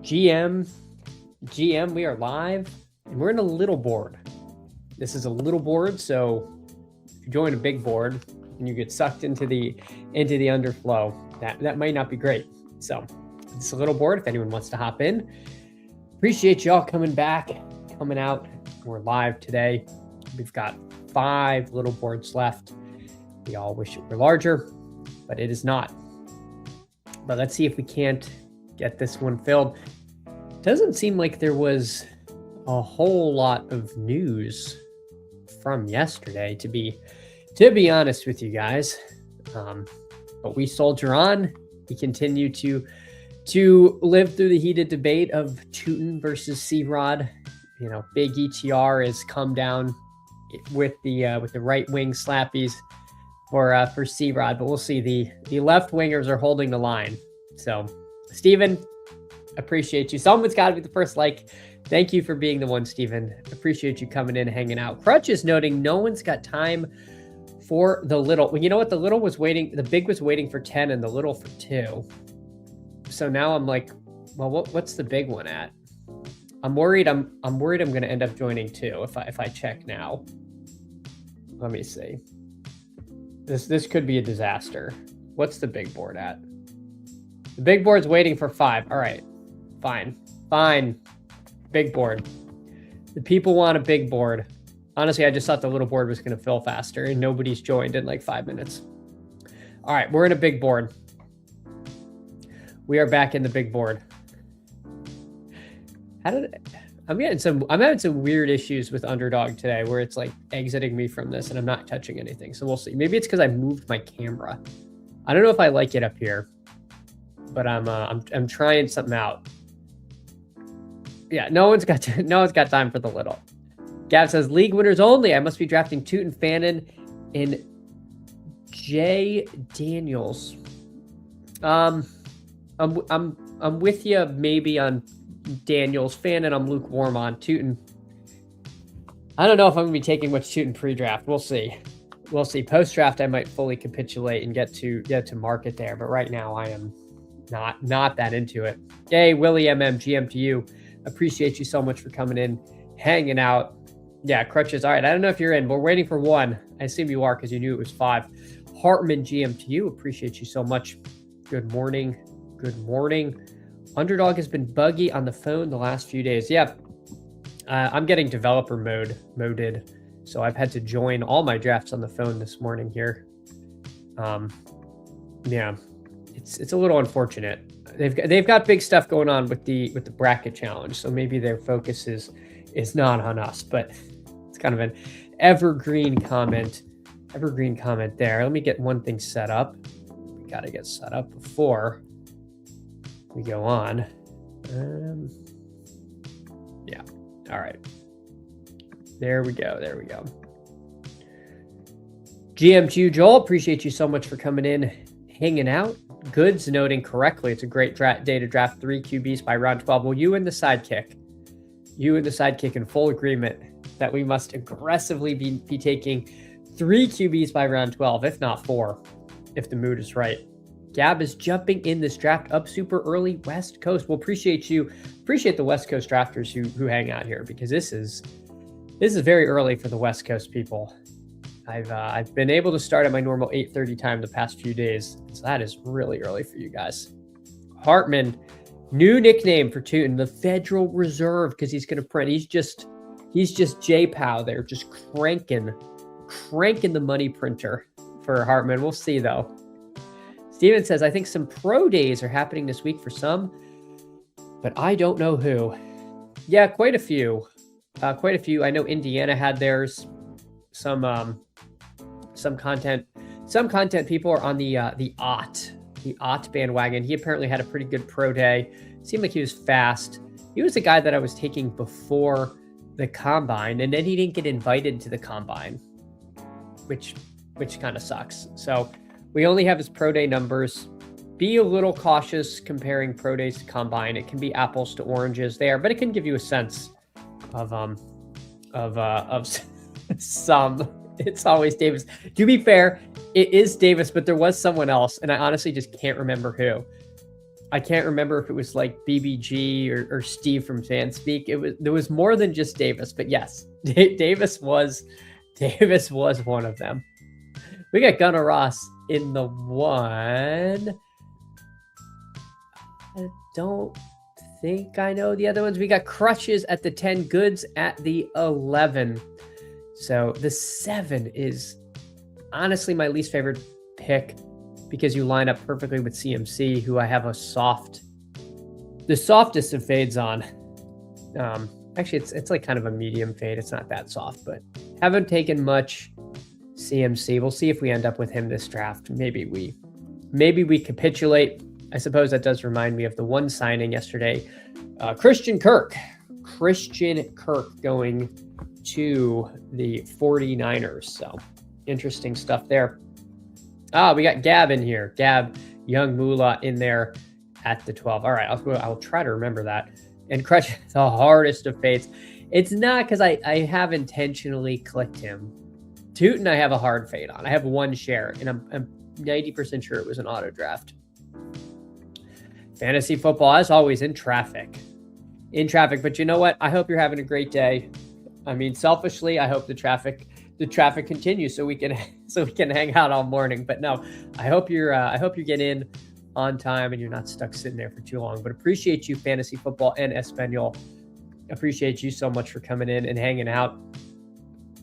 GM, we are live, and we're in a little board. This is a little board, so if you join a big board and you get sucked into the underflow, that might not be great. So it's a little board. If anyone wants to hop in, appreciate y'all coming out. We're live today. We've got 5 little boards left. We all wish it were larger, but it is not. But let's see if we can't get this one filled. Doesn't seem like there was a whole lot of news from yesterday, to be honest with you guys. But we soldier on. We continue to live through the heated debate of Tootin versus C-Rod. You know, big ETR has come down with the right wing slappies for C-Rod, but we'll see. The left wingers are holding the line. So, Steven, appreciate you. Someone's got to be the first like. Thank you for being the one, Steven. Appreciate you coming in and hanging out. Crutch is noting no one's got time for the little. Well, you know what? The little was waiting. The big was waiting for 10 and the little for 2. So now I'm like, well, what's the big one at? I'm worried. I'm going to end up joining 2 if I check now. Let me see. This could be a disaster. What's the big board at? The big board's waiting for 5. All right, fine. Big board. The people want a big board. Honestly, I just thought the little board was going to fill faster, and nobody's joined in like 5 minutes. All right, we're in a big board. We are back in the big board. I'm having some weird issues with Underdog today, where it's like exiting me from this, and I'm not touching anything. So we'll see. Maybe it's because I moved my camera. I don't know if I like it up here, but I'm trying something out. Yeah, no one's got time for the little. Gav says league winners only. I must be drafting Tootin, Fannin, and Jay Daniels. I'm with you maybe on Daniels. Fannin, I'm lukewarm on. Tootin, I don't know if I'm gonna be taking much Tootin pre-draft. We'll see. Post-draft, I might fully capitulate and get to market there, but right now I am not that into it. Yay, Willie GM to you. Appreciate you so much for coming in, hanging out. Yeah, Crutches. All right, I don't know if you're in. We're waiting for 1. I assume you are because you knew it was 5. Hartman GM to you. Appreciate you so much. Good morning. Underdog has been buggy on the phone the last few days. Yeah, I'm getting developer moded, so I've had to join all my drafts on the phone this morning here. Yeah, it's a little unfortunate. They've got big stuff going on with the bracket challenge, so maybe their focus is not on us, but it's kind of an evergreen comment there. Let me get one thing set up. We got to get set up before we go on. Yeah. All right. There we go. GM2 Joel, appreciate you so much for coming in, hanging out. Goods noting correctly, it's a great day to draft 3 QBs by round 12. Well, you and the sidekick in full agreement that we must aggressively be taking 3 QBs by round 12, if not 4, if the mood is right. Gab is jumping in this draft up super early, West Coast. Well, appreciate the West Coast drafters who hang out here, because this is very early for the West Coast people. I've been able to start at my normal 8:30 time the past few days, so that is really early for you guys. Hartman, new nickname for Tootin, the Federal Reserve, because he's going to print. He's just J-Pow there, just cranking the money printer for Hartman. We'll see though. Steven says, I think some pro days are happening this week for some, but I don't know who. Yeah, quite a few. I know Indiana had theirs. Some content people are on the Ott bandwagon. He apparently had a pretty good pro day. Seemed like he was fast. He was the guy that I was taking before the combine, and then he didn't get invited to the combine, which kind of sucks. So we only have his pro day numbers. Be a little cautious comparing pro days to combine. It can be apples to oranges there, but it can give you a sense of some. It's always Davis. To be fair, it is Davis, but there was someone else, and I honestly just can't remember who. I can't remember if it was like BBG or Steve from Fanspeak. There was more than just Davis, but yes, Davis was one of them. We got Gunnar Ross in the 1. I don't think I know the other ones. We got Crutches at the 10, Goods at the 11. So the 7 is honestly my least favorite pick because you line up perfectly with CMC, who I have the softest of fades on. Actually, it's like kind of a medium fade. It's not that soft, but haven't taken much CMC. We'll see if we end up with him this draft. Maybe we capitulate. I suppose that does remind me of the one signing yesterday. Christian Kirk going to the 49ers. So interesting stuff there. We got Gab in here. Gab, Young Moolah in there at the 12. All right, I'll try to remember that. And Crush, the hardest of fates. It's not because I have intentionally clicked him. Tootin, I have a hard fade on. I have 1 share, and I'm 90% sure it was an auto draft. Fantasy football, as always, in traffic. But you know what? I hope you're having a great day. I mean, selfishly, I hope the traffic continues so we can hang out all morning. But no, I hope you get in on time and you're not stuck sitting there for too long. But appreciate you, Fantasy Football and Espanol. Appreciate you so much for coming in and hanging out.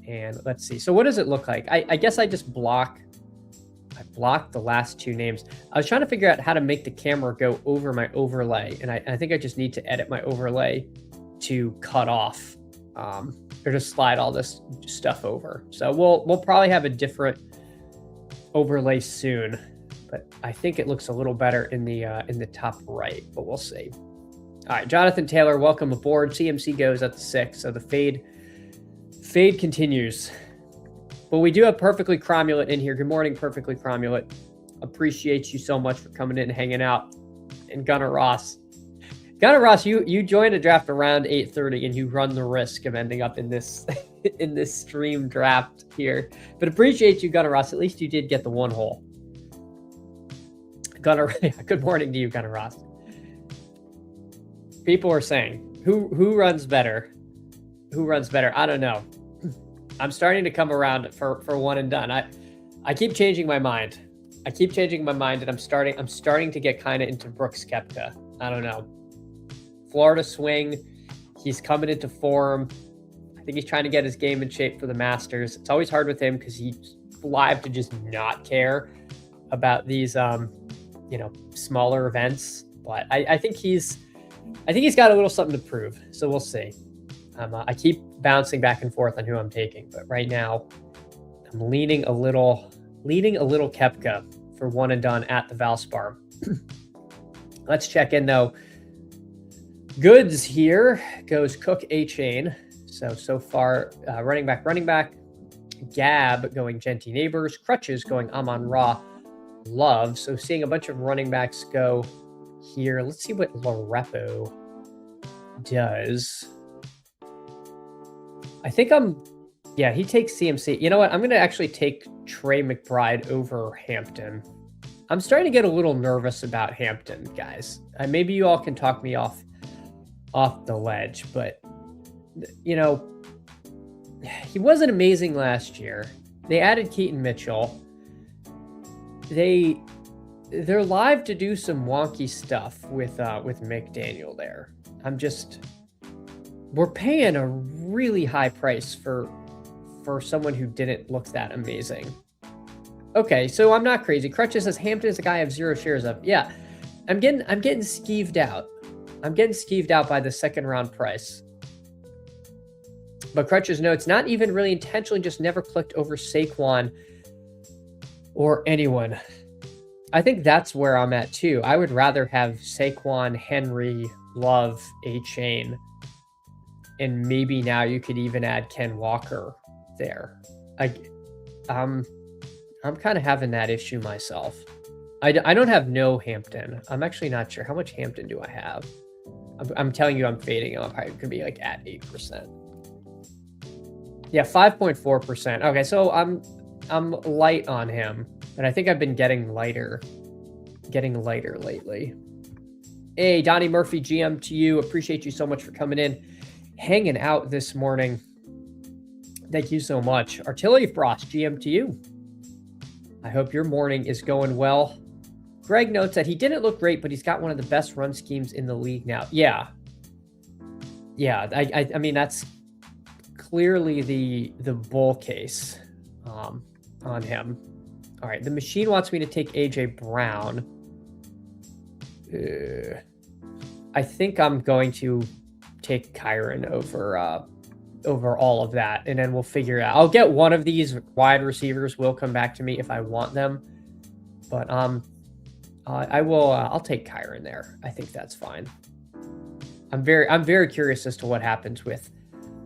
And let's see. So what does it look like? I guess I just blocked the last 2 names. I was trying to figure out how to make the camera go over my overlay. And I think I just need to edit my overlay to cut off or just slide all this stuff over. So we'll probably have a different overlay soon, but I think it looks a little better in the top right, but we'll see. All right, Jonathan Taylor, welcome aboard. CMC goes at the 6, so the fade continues. But we do have Perfectly Cromulent in here. Good morning, Perfectly Cromulent. Appreciate you so much for coming in and hanging out. And Gunnar Ross, you joined a draft around 8:30, and you run the risk of ending up in this in this stream draft here. But appreciate you, Gunnar Ross. At least you did get the 1 hole. Gunnar, good morning to you, Gunnar Ross. People are saying, who runs better? Who runs better? I don't know. I'm starting to come around for one and done. I keep changing my mind. And I'm starting to get kind of into Brooks Koepka. I don't know. Florida swing. He's coming into form. I think he's trying to get his game in shape for the Masters. It's always hard with him because he's live to just not care about these smaller events. But I think he's got a little something to prove. So we'll see. I keep bouncing back and forth on who I'm taking, but right now I'm leaning a little Koepka for one and done at the Valspar. Let's check in though. Goods here goes Cook, A-Chain. So far, running back. Gab going Genty Neighbors. Crutches going Amon-Ra Love. So seeing a bunch of running backs go here. Let's see what Larepo does. I think he takes CMC. You know what? I'm going to actually take Trey McBride over Hampton. I'm starting to get a little nervous about Hampton, guys. Maybe you all can talk me off the ledge, but he wasn't amazing last year. They added Keaton Mitchell. They're live to do some wonky stuff with McDaniel there. We're paying a really high price for someone who didn't look that amazing. Okay, so I'm not crazy. Crutches says Hampton is a guy I have 0 shares of. Yeah, I'm getting skeeved out. I'm getting skeeved out by the 2nd round price. But Crutches notes, not even really intentionally, just never clicked over Saquon or anyone. I think that's where I'm at too. I would rather have Saquon, Henry, Love, A-Chain, and maybe now you could even add Ken Walker there. I'm kind of having that issue myself. I don't have no Hampton. I'm actually not sure. How much Hampton do I have? I'm telling you I'm fading. I'm probably going to be like at 8%. Yeah, 5.4%. Okay, so I'm light on him, but I think I've been getting lighter lately. Hey, Donnie Murphy, GM to you. Appreciate you so much for coming in, hanging out this morning. Thank you so much. Artillery Frost, GM to you. I hope your morning is going well. Greg notes that he didn't look great, but he's got one of the best run schemes in the league now. Yeah. I mean, that's clearly the bull case on him. All right, the machine wants me to take AJ Brown. I think I'm going to take Kyren over all of that, and then we'll figure it out. I'll get one of these wide receivers will come back to me if I want them, but I will. I'll take Kyren there. I think that's fine. I'm very curious as to what happens with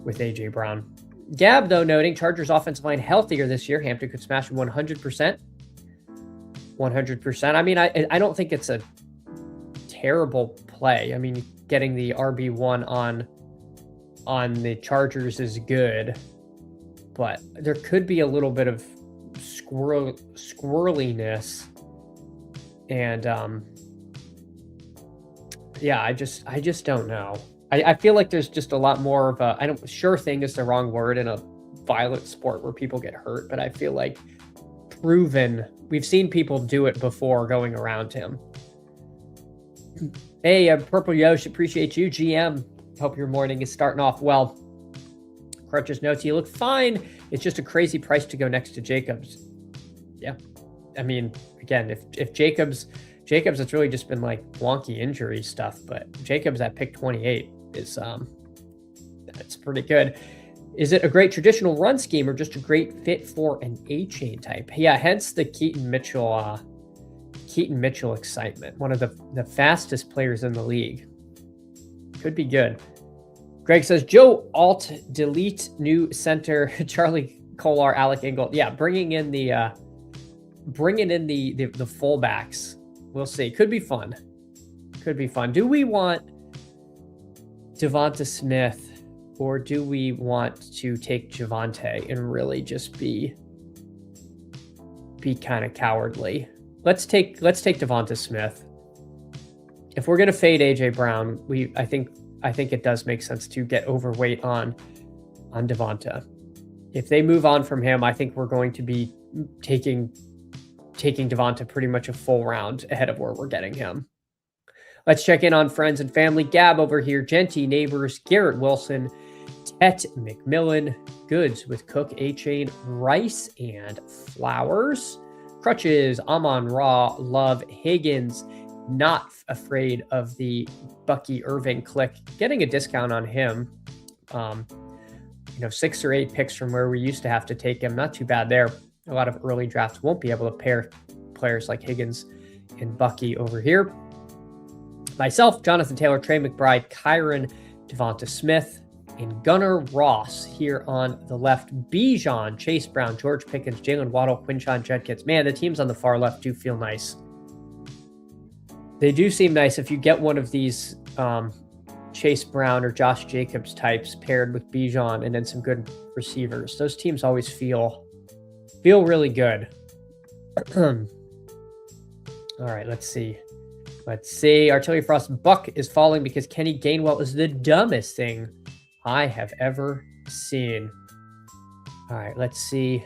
AJ Brown. Gab, though, noting Chargers offensive line healthier this year. Hampton could smash 100%. 100%. I mean, I don't think it's a terrible play. I mean, getting the RB1 on the Chargers is good, but there could be a little bit of squirreliness, and yeah, I just don't know. I feel like there's just a lot more of a sure thing is the wrong word in a violent sport where people get hurt, but I feel like we've seen people do it before going around him. Hey, Purple Yosh, appreciate you. GM, hope your morning is starting off well. Crutches notes, you look fine. It's just a crazy price to go next to Jacobs. Yeah. I mean, again, if Jacobs, it's really just been like wonky injury stuff, but Jacobs at pick 28 is, that's pretty good. Is it a great traditional run scheme or just a great fit for an A-chain type? Yeah, hence the Keaton Mitchell excitement. One of the fastest players in the league. Could be good. Greg says, Joe Alt, delete new center, Charlie Kolar, Alec Ingold. Yeah, bringing in the fullbacks. We'll see. Could be fun. Do we want Devonta Smith or do we want to take Javonte and really just be kind of cowardly? Let's take Devonta Smith. If we're gonna fade AJ Brown, I think it does make sense to get overweight on Devonta. If they move on from him, I think we're going to be taking Devonta pretty much a full round ahead of where we're getting him. Let's check in on friends and family. Gab over here, Genty, Neighbors, Garrett Wilson, Tet McMillan, Goods with Cook, A-Chain, Rice, and Flowers. Crutches, Amon Ra, Love, Higgins, not afraid of the Bucky Irving click, getting a discount on him. 6 or 8 picks from where we used to have to take him. Not too bad there. A lot of early drafts won't be able to pair players like Higgins and Bucky over here. Myself, Jonathan Taylor, Trey McBride, Kyren, Devonta Smith, and Gunnar Ross here on the left. Bijan, Chase Brown, George Pickens, Jalen Waddle, Quinshon Judkins. Man, the teams on the far left do feel nice. They do seem nice if you get one of these Chase Brown or Josh Jacobs types paired with Bijan and then some good receivers. Those teams always feel really good. All right, let's see. Artillery Frost, Buck is falling because Kenny Gainwell is the dumbest thing I have ever seen. All right, let's see.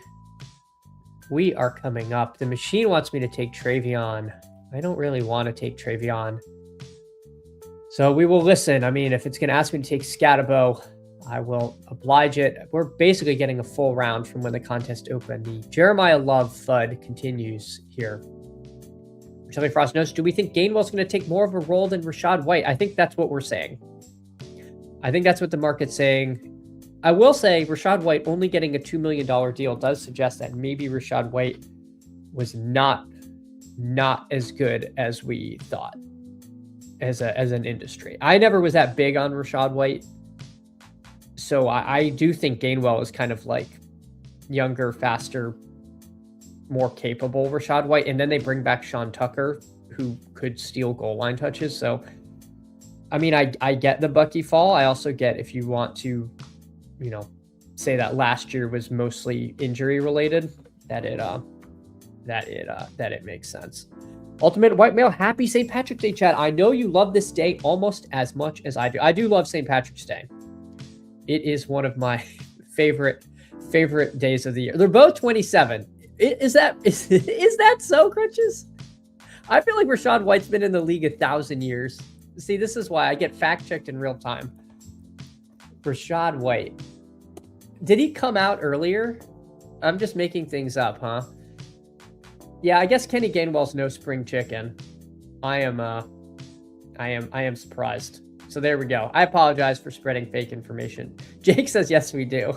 We are coming up. The machine wants me to take Travion. I don't really want to take Travion. So we will listen. I mean, if it's going to ask me to take Scatabo, I will oblige it. We're basically getting a full round from when the contest opened. The Jeremiah Love FUD continues here. Artillery Frost notes, do we think Gainwell's going to take more of a role than Rachaad White? I think that's what we're saying. I think that's what the market's saying. I will say Rachaad White only getting a $2 million deal does suggest that maybe Rachaad White was not as good as we thought as an industry. I never was that big on Rachaad White. So I do think Gainwell is kind of like younger, faster, more capable Rachaad White. And then they bring back Sean Tucker, who could steal goal line touches. So, I mean, I get the Bucky fall. I also get if you want to, say that last year was mostly injury related, that it makes sense. Ultimate White Male, happy St. Patrick's Day, chat. I know you love this day almost as much as I do. I do love St. Patrick's Day. It is one of my favorite days of the year. They're both 27. Is that so, Crutches? I feel like Rachaad White's been in the league 1,000 years. See, this is why I get fact-checked in real time. Rachaad White. Did he come out earlier? I'm just making things up, huh? Yeah, I guess Kenny Gainwell's no spring chicken. I am surprised. So there we go. I apologize for spreading fake information. Jake says, yes, we do.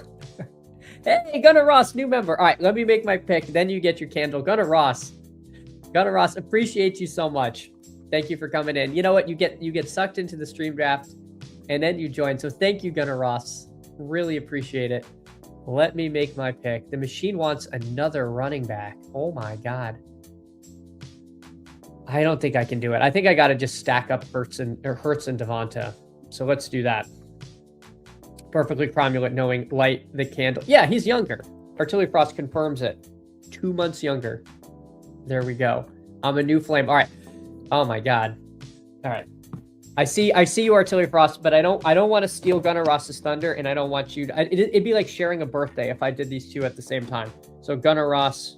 Hey, Gunnar Ross, new member. All right, let me make my pick. Then you get your candle. Gunnar Ross, appreciate you so much. Thank you for coming in. You know what? You get sucked into the stream draft, and then you join. So thank you, Gunnar Ross. Really appreciate it. Let me make my pick. The machine wants another running back. Oh my God. I don't think I can do it. I think I got to just stack up Hurts and Devonta. So let's do that. Perfectly cromulent knowing light the candle. Yeah, he's younger. Artillery Frost confirms it. 2 months younger. There we go. I'm a new flame. All right. Oh my God. All right. I see you, Artillery Frost, but I don't want to steal Gunnar Ross's thunder, and I don't want you to. It'd be like sharing a birthday if I did these two at the same time. So Gunnar Ross,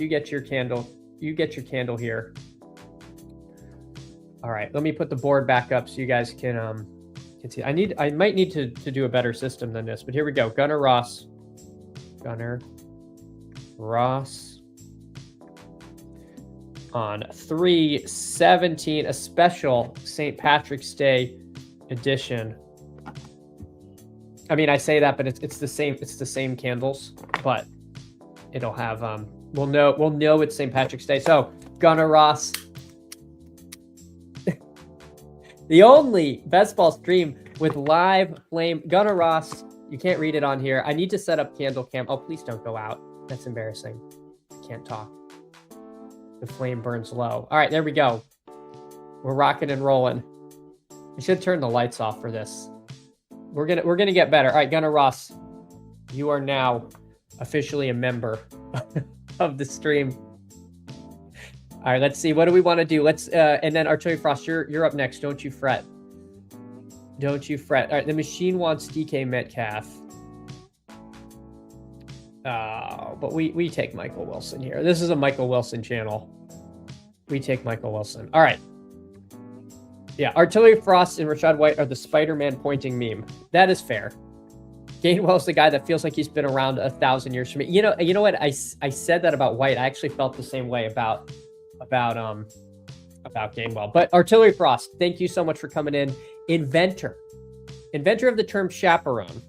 you get your candle. You get your candle here. All right, let me put the board back up so you guys can see. I might need to do a better system than this, but here we go. Gunnar Ross on 3/17, a special St. Patrick's Day edition. I mean, I say that, but it's the same candles, but it'll have we'll know it's St. Patrick's Day. So Gunnar Ross, the only best ball stream with live flame. Gunnar Ross, you can't read it on here. I need to set up candle cam. Oh, please don't go out. That's embarrassing. I can't talk. The flame burns low. All right, there we go. We're rocking and rolling. We should turn the lights off for this. We're gonna get better. All right, Gunnar Ross, you are now officially a member of the stream. All right, let's see. What do we want to do? Let's and then Artillery Frost, you're up next. Don't you fret. Don't you fret. All right, the machine wants DK Metcalf. But we take Michael Wilson here. This is a Michael Wilson channel. We take Michael Wilson. All right. Yeah, Artillery Frost and Rachaad White are the Spider-Man pointing meme. That is fair. Gainwell's the guy that feels like he's been around 1,000 years for me. You know what? I said that about White. I actually felt the same way about Gainwell. But Artillery Frost, thank you so much for coming in. Inventor of the term chaperone.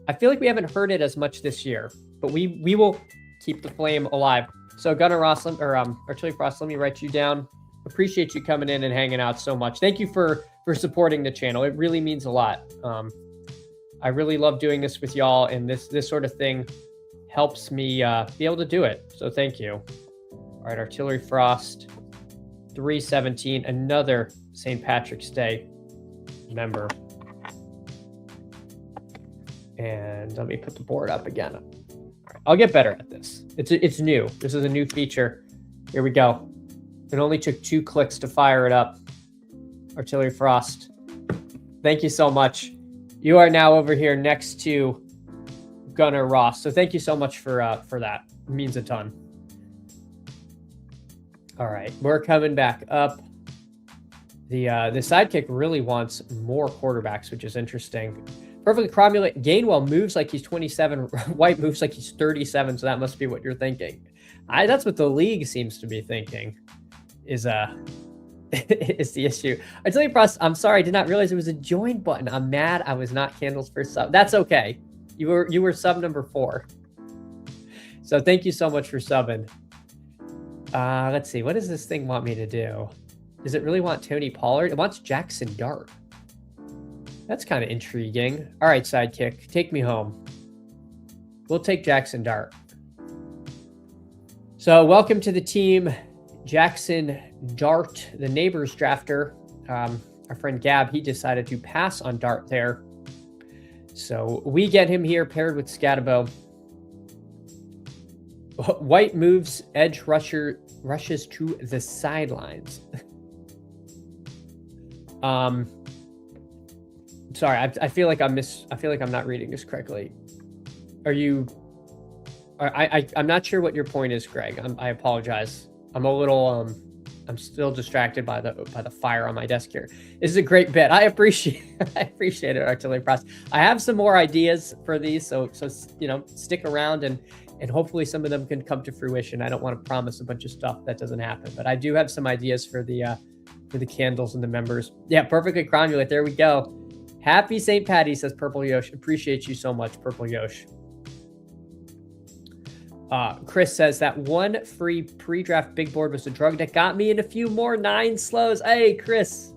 I feel like we haven't heard it as much this year, but we will keep the flame alive. So Gunnar Ross, or Artillery Frost, let me write you down. Appreciate you coming in and hanging out so much. Thank you for supporting the channel. It really means a lot. I really love doing this with y'all, and this sort of thing helps me be able to do it. So thank you. All right, Artillery Frost, 3/17, another St. Patrick's Day member. And let me put the board up again. I'll get better at this. It's new. This is a new feature. Here we go. It only took 2 clicks to fire it up. Artillery Frost, thank you so much. You are now over here next to Gunnar Ross. So thank you so much for that. It means a ton. All right, we're coming back up. The sidekick really wants more quarterbacks, which is interesting. Perfectly cromulent. Gainwell moves like he's 27. White moves like he's 37. So that must be what you're thinking. That's what the league seems to be thinking. Is is the issue. I tell you, Frost, I'm sorry. I did not realize it was a join button. I'm mad. I was not Candle's first sub. That's okay. You were sub number 4. So thank you so much for subbing. Let's see. What does this thing want me to do? Does it really want Tony Pollard? It wants Jackson Dart. That's kind of intriguing. All right, sidekick, take me home. We'll take Jackson Dart. So welcome to the team, Jackson Dart, the neighbors drafter. Our friend Gab, he decided to pass on Dart there. So we get him here paired with Scatabo. White moves edge rusher rushes to the sidelines. Sorry, I feel like I'm not reading this correctly. Are you? I'm not sure what your point is, Greg. I apologize. I'm a little I'm still distracted by the fire on my desk here. This is a great bit. I appreciate it, Artillery Press. I have some more ideas for these, so stick around and hopefully some of them can come to fruition. I don't want to promise a bunch of stuff that doesn't happen, but I do have some ideas for the candles and the members. Yeah, perfectly chronulate. There we go. Happy St. Patty, says Purple Yosh. Appreciate you so much, Purple Yosh. Chris says that one free pre-draft big board was a drug that got me in a few more 9 slows. Hey, Chris.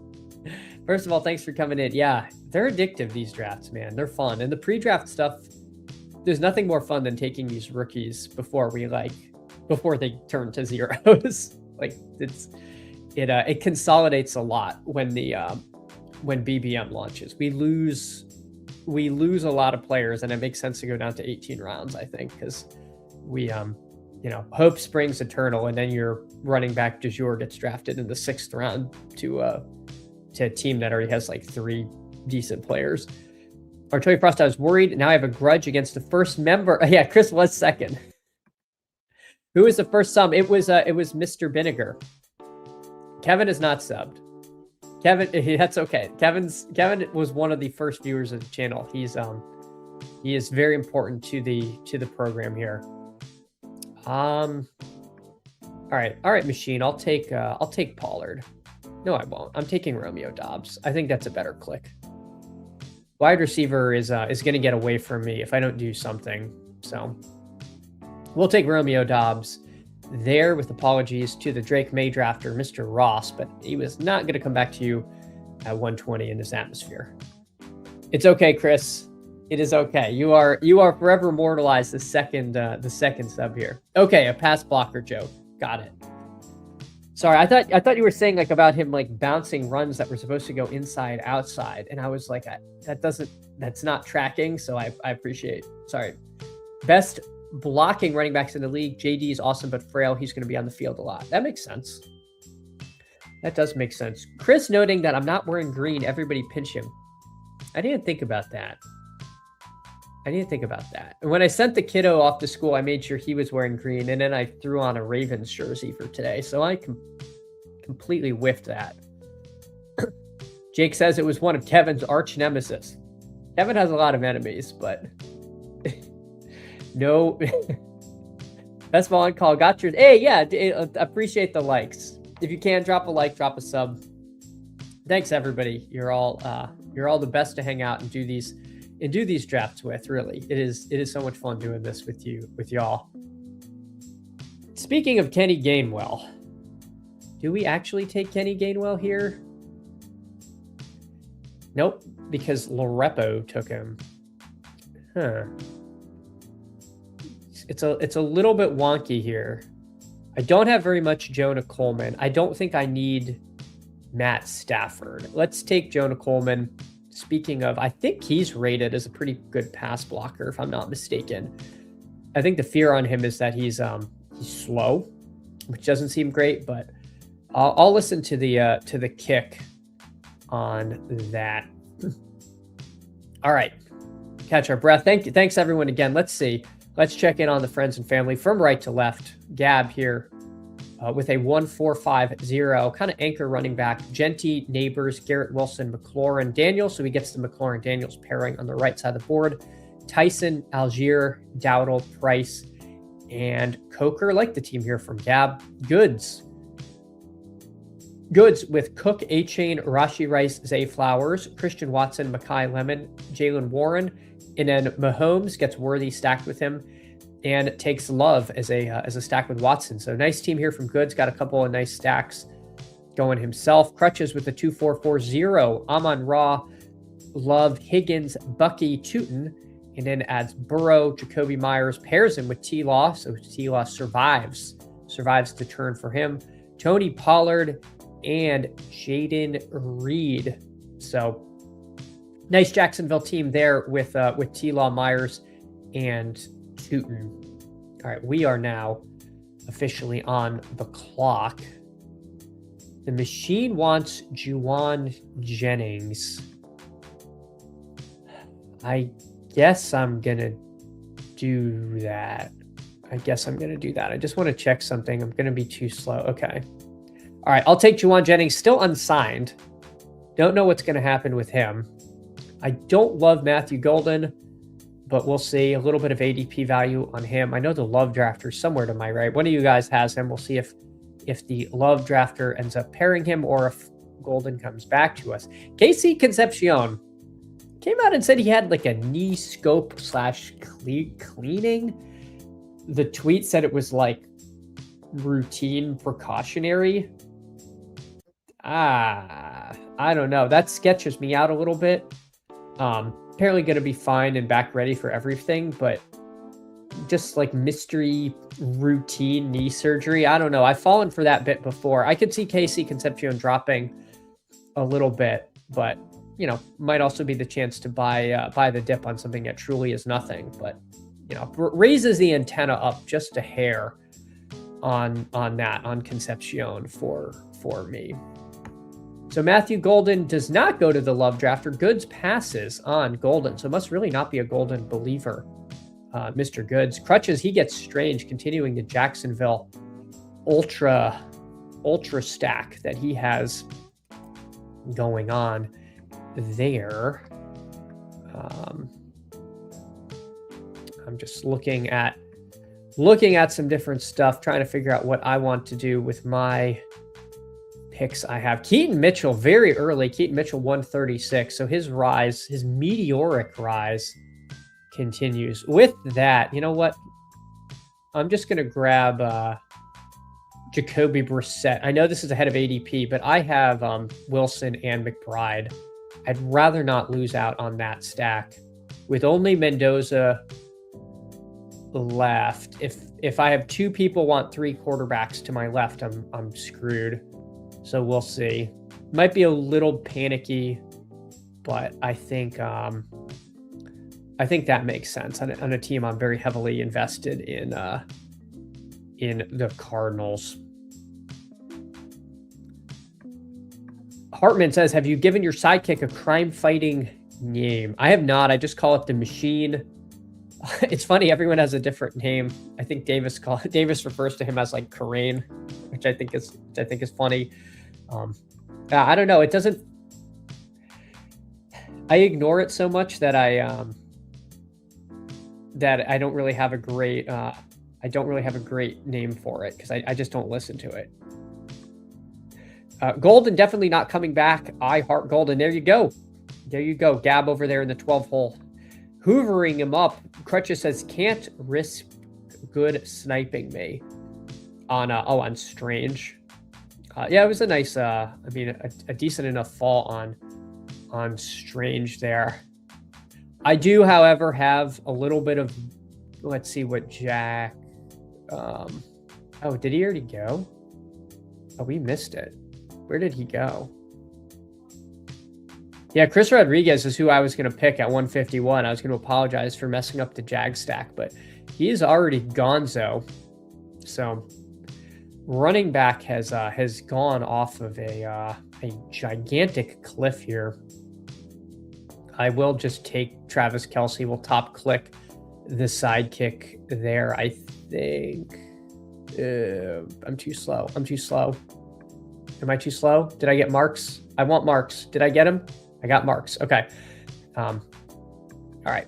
First of all, thanks for coming in. Yeah, they're addictive, these drafts, man. They're fun. And the pre-draft stuff, there's nothing more fun than taking these rookies before they turn to zeros. Like it consolidates a lot when BBM launches. We lose a lot of players, and it makes sense to go down to 18 rounds, I think, because we hope springs eternal, and then your running back du jour gets drafted in the 6th round to a team that already has like 3 decent players. Artillery Frost, I was worried. Now I have a grudge against the first member. Yeah, Chris was second. Who was the first sub? It was Mr. Vinegar. Kevin is not subbed. Kevin, that's okay. Kevin was one of the first viewers of the channel. He is very important to the program here. All right, machine. I'll take Pollard. No, I won't. I'm taking Romeo Doubs. I think that's a better click. Wide receiver is going to get away from me if I don't do something. So we'll take Romeo Doubs there, with apologies to the Drake May drafter, Mr. Ross, but he was not going to come back to you at 120 in this atmosphere. It's okay, Chris. It is okay. You are forever immortalized the second sub here. Okay, a pass blocker joke. Got it. Sorry, I thought you were saying like about him like bouncing runs that were supposed to go inside outside, and I was like, that's not tracking. So I appreciate. Sorry. Best blocking running backs in the league. JD is awesome but frail. He's going to be on the field a lot. That makes sense. That does make sense. Chris noting that I'm not wearing green. Everybody pinch him. I didn't think about that. And when I sent the kiddo off to school, I made sure he was wearing green, and then I threw on a Ravens jersey for today. So I completely whiffed that. Jake says it was one of Kevin's arch nemesis. Kevin has a lot of enemies, but no. Best ball on call. Got yours. Hey, yeah, appreciate the likes. If you can, drop a like, drop a sub. Thanks, everybody. You're all the best to hang out and do these drafts with. Really, it is so much fun doing this with y'all. Speaking of Kenny Gainwell, do we actually take Kenny Gainwell here? Nope, because Larepo took him. Huh. It's a little bit wonky here. I don't have very much Jonah Coleman. I don't think I need Matt Stafford. Let's take Jonah Coleman. Speaking of, I think he's rated as a pretty good pass blocker, if I'm not mistaken. I think the fear on him is that he's slow, which doesn't seem great, but I'll listen to the kick on that. All right, catch our breath. Thanks everyone again. Let's see. Let's check in on the friends and family from right to left. Gab here with a 1-4-5-0 kind of anchor running back. Genty, Neighbors, Garrett Wilson, McLaurin, Daniels. So he gets the McLaurin Daniels pairing on the right side of the board. Tyson, Algier, Dowdle, Price, and Coker. Like the team here from Gab. Goods with Cook, A-Chain, Rashi Rice, Zay Flowers, Christian Watson, Makai Lemon, Jalen Warren, and then Mahomes gets Worthy stacked with him and takes Love as a stack with Watson. So nice team here from Goods. Got a couple of nice stacks going himself. Crutches with the 2-4-4-0. Amon-Ra, Love, Higgins, Bucky, Tootin, and then adds Burrow, Jacoby Myers, pairs him with T-Law. So T-Law survives the turn for him. Tony Pollard and Jaden Reed. So nice Jacksonville team there with T-Law, Myers, and Tootin. All right, we are now officially on the clock. The machine wants Juwan Jennings. I guess I'm going to do that. I just want to check something. I'm going to be too slow. Okay. All right. I'll take Juwan Jennings, still unsigned. Don't know what's going to happen with him. I don't love Matthew Golden, but we'll see. A little bit of ADP value on him. I know the love drafter is somewhere to my right. One of you guys has him. We'll see if the love drafter ends up pairing him or if Golden comes back to us. Casey Concepcion came out and said he had like a knee scope / cleaning. The tweet said it was like routine precautionary. I don't know. That sketches me out a little bit. Apparently going to be fine and back ready for everything, but just like mystery routine knee surgery. I don't know. I've fallen for that bit before. I could see Casey Concepcion dropping a little bit, but you know, might also be the chance to buy the dip on something that truly is nothing, but you know, raises the antenna up just a hair on Concepcion for me. So Matthew Golden does not go to the love drafter. Goods passes on Golden, so must really not be a Golden believer. Mr. Goods. Crutches, he gets Strange, continuing the Jacksonville ultra stack that he has going on there. I'm just looking at some different stuff, trying to figure out what I want to do with my picks. I have Keaton Mitchell very early. Keaton Mitchell 136. So his meteoric rise continues. With that, you know what? I'm just going to grab Jacoby Brissett. I know this is ahead of ADP, but I have Wilson and McBride. I'd rather not lose out on that stack. With only Mendoza left, if I have two people want three quarterbacks to my left, I'm screwed. So we'll see. Might be a little panicky, but I think that makes sense on a team I'm very heavily invested in the Cardinals. Hartman says, have you given your sidekick a crime-fighting name? I have not. I just call it the Machine. It's funny. Everyone has a different name. I think Davis refers to him as like Karain, which I think is funny. I don't know. It doesn't. I ignore it so much that I don't really have a great. I don't really have a great name for it because I just don't listen to it. Golden definitely not coming back. I heart Golden. There you go. Gab over there in the 12 hole. Hoovering him up. Crutches says, can't risk good sniping me on Strange. Yeah, it was a nice, a decent enough fall on Strange there. I do, however, have a little bit of, let's see what Jack, did he already go? Oh, we missed it. Where did he go? Yeah, Chris Rodriguez is who I was going to pick at 151. I was going to apologize for messing up the Jag stack, but he is already gonzo. So running back has gone off of a gigantic cliff here. I will just take Travis Kelce. We'll top click the sidekick there. I think I'm too slow. Am I too slow? Did I get Marks? I want Marks. Did I get him? I got Marks. Okay. All right.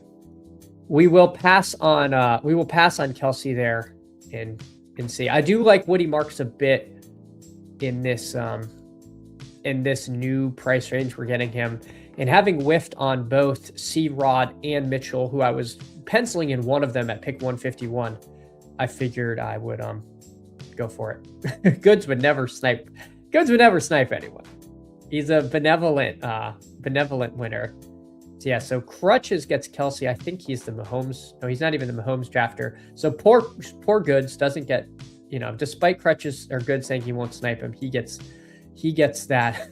We will pass on Kelce there and see. I do like Woody Marks a bit in this new price range we're getting him. And having whiffed on both C-Rod and Mitchell, who I was penciling in one of them at pick 151, I figured I would go for it. Goods would never snipe anyone. He's a benevolent winner. So yeah, so Crutches gets Kelce. I think he's the Mahomes. No, he's not even the Mahomes drafter. So poor Goods doesn't get, despite Crutches or Goods saying he won't snipe him, he gets that.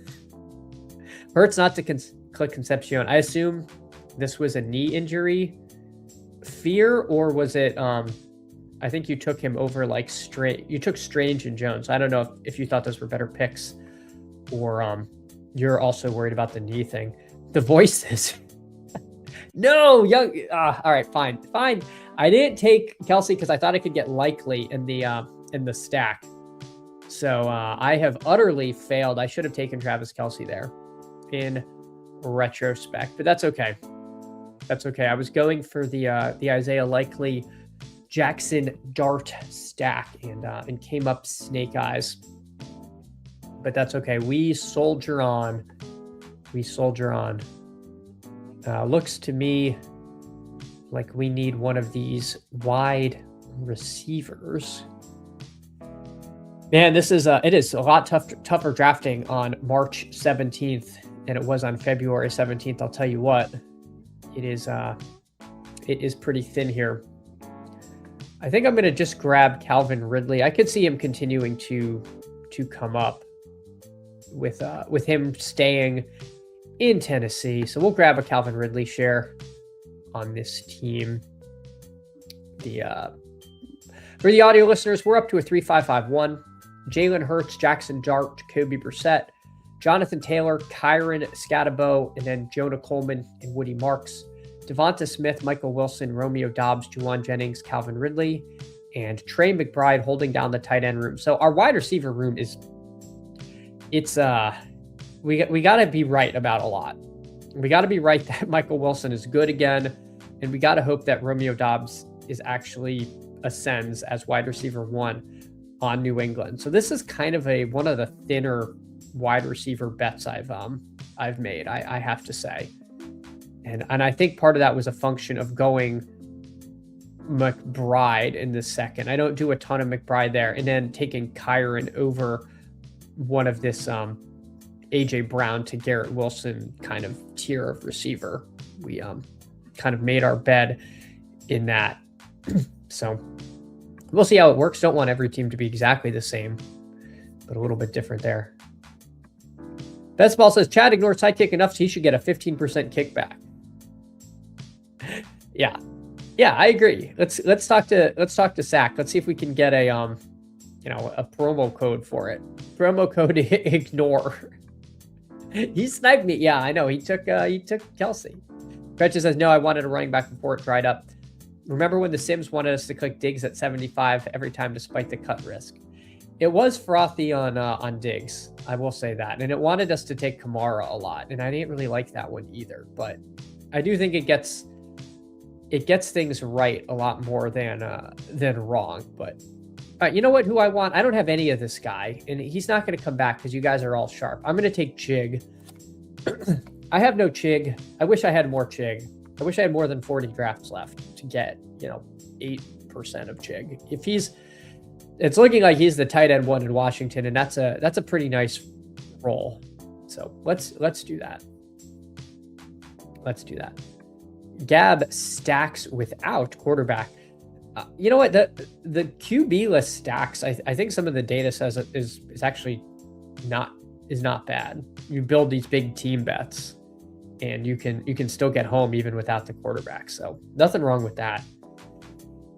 Hurts not to click Concepcion. I assume this was a knee injury fear, or was it I I think you took him over like you took Strange and Jones. I don't know if you thought those were better picks, or you're also worried about the knee thing. The voices. No, young. All right, fine. I didn't take Kelce because I thought I could get Likely in the stack. So I have utterly failed. I should have taken Travis Kelce there in retrospect, but that's okay. That's okay. I was going for the Isaiah Likely Jackson Dart stack and came up snake eyes. But that's okay. We soldier on. Looks to me like we need one of these wide receivers. Man, it is a lot tougher drafting on March 17th than it was on February 17th. I'll tell you what, it is pretty thin here. I think I'm going to just grab Calvin Ridley. I could see him continuing to come up with him staying in Tennessee. So we'll grab a Calvin Ridley share on this team. For the audio listeners, we're up to a 3-5-5-1. Jalen Hurts, Jackson Dart, Jacoby Brissett, Jonathan Taylor, Kyron Scatabo, and then Jonah Coleman and Woody Marks. Devonta Smith, Michael Wilson, Romeo Doubs, Juwan Jennings, Calvin Ridley, and Trey McBride holding down the tight end room. So our wide receiver room we got to be right about a lot. We got to be right that Michael Wilson is good again, and we got to hope that Romeo Doubs is actually ascends as wide receiver 1 on New England. So this is kind of one of the thinner wide receiver bets I've made, I have to say. And I think part of that was a function of going McBride in the second. I don't do a ton of McBride there, and then taking Kyron over one of this AJ Brown to Garrett Wilson kind of tier of receiver. We kind of made our bed in that. So we'll see how it works. Don't want every team to be exactly the same, but a little bit different there. Best Ball says Chad ignored sidekick enough so he should get a 15% kickback. Yeah, I agree. Let's talk to Zach. Let's see if we can get a a promo code for it. Promo code ignore. He sniped me. Yeah, I know. He took Kelce. Gretchen says no. I wanted a running back before it dried up. Remember when the Sims wanted us to click Diggs at 75 every time despite the cut risk? It was frothy on Diggs, I will say that. And it wanted us to take Kamara a lot, and I didn't really like that one either. But I do think it gets things right a lot more than wrong. But you know what? Who I want? I don't have any of this guy, and he's not going to come back because you guys are all sharp. I'm going to take Chig. I have no Chig. I wish I had more Chig. I wish I had more than 40 drafts left to get 8% of Chig. It's looking like he's the tight end 1 in Washington, and that's a pretty nice roll. So let's do that. Let's do that. Gab stacks without quarterback. You know what? The QB list stacks. I think some of the data says it is actually not bad. You build these big team bets, and you can still get home even without the quarterback. So nothing wrong with that.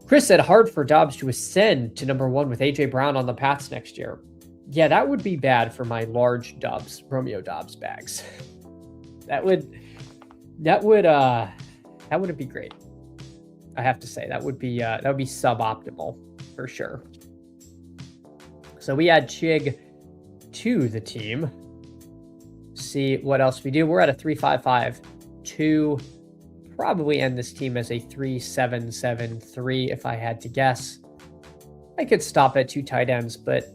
Chris said hard for Doubs to ascend to number 1 with AJ Brown on the Pats next year. Yeah, that would be bad for my large Romeo Doubs bags. That wouldn't be great. I have to say that would be suboptimal for sure. So we add Chig to the team. See what else we do. We're at a 3-5-5-2. Probably end this team as a 3-7-7-3 if I had to guess. I could stop at 2 tight ends, but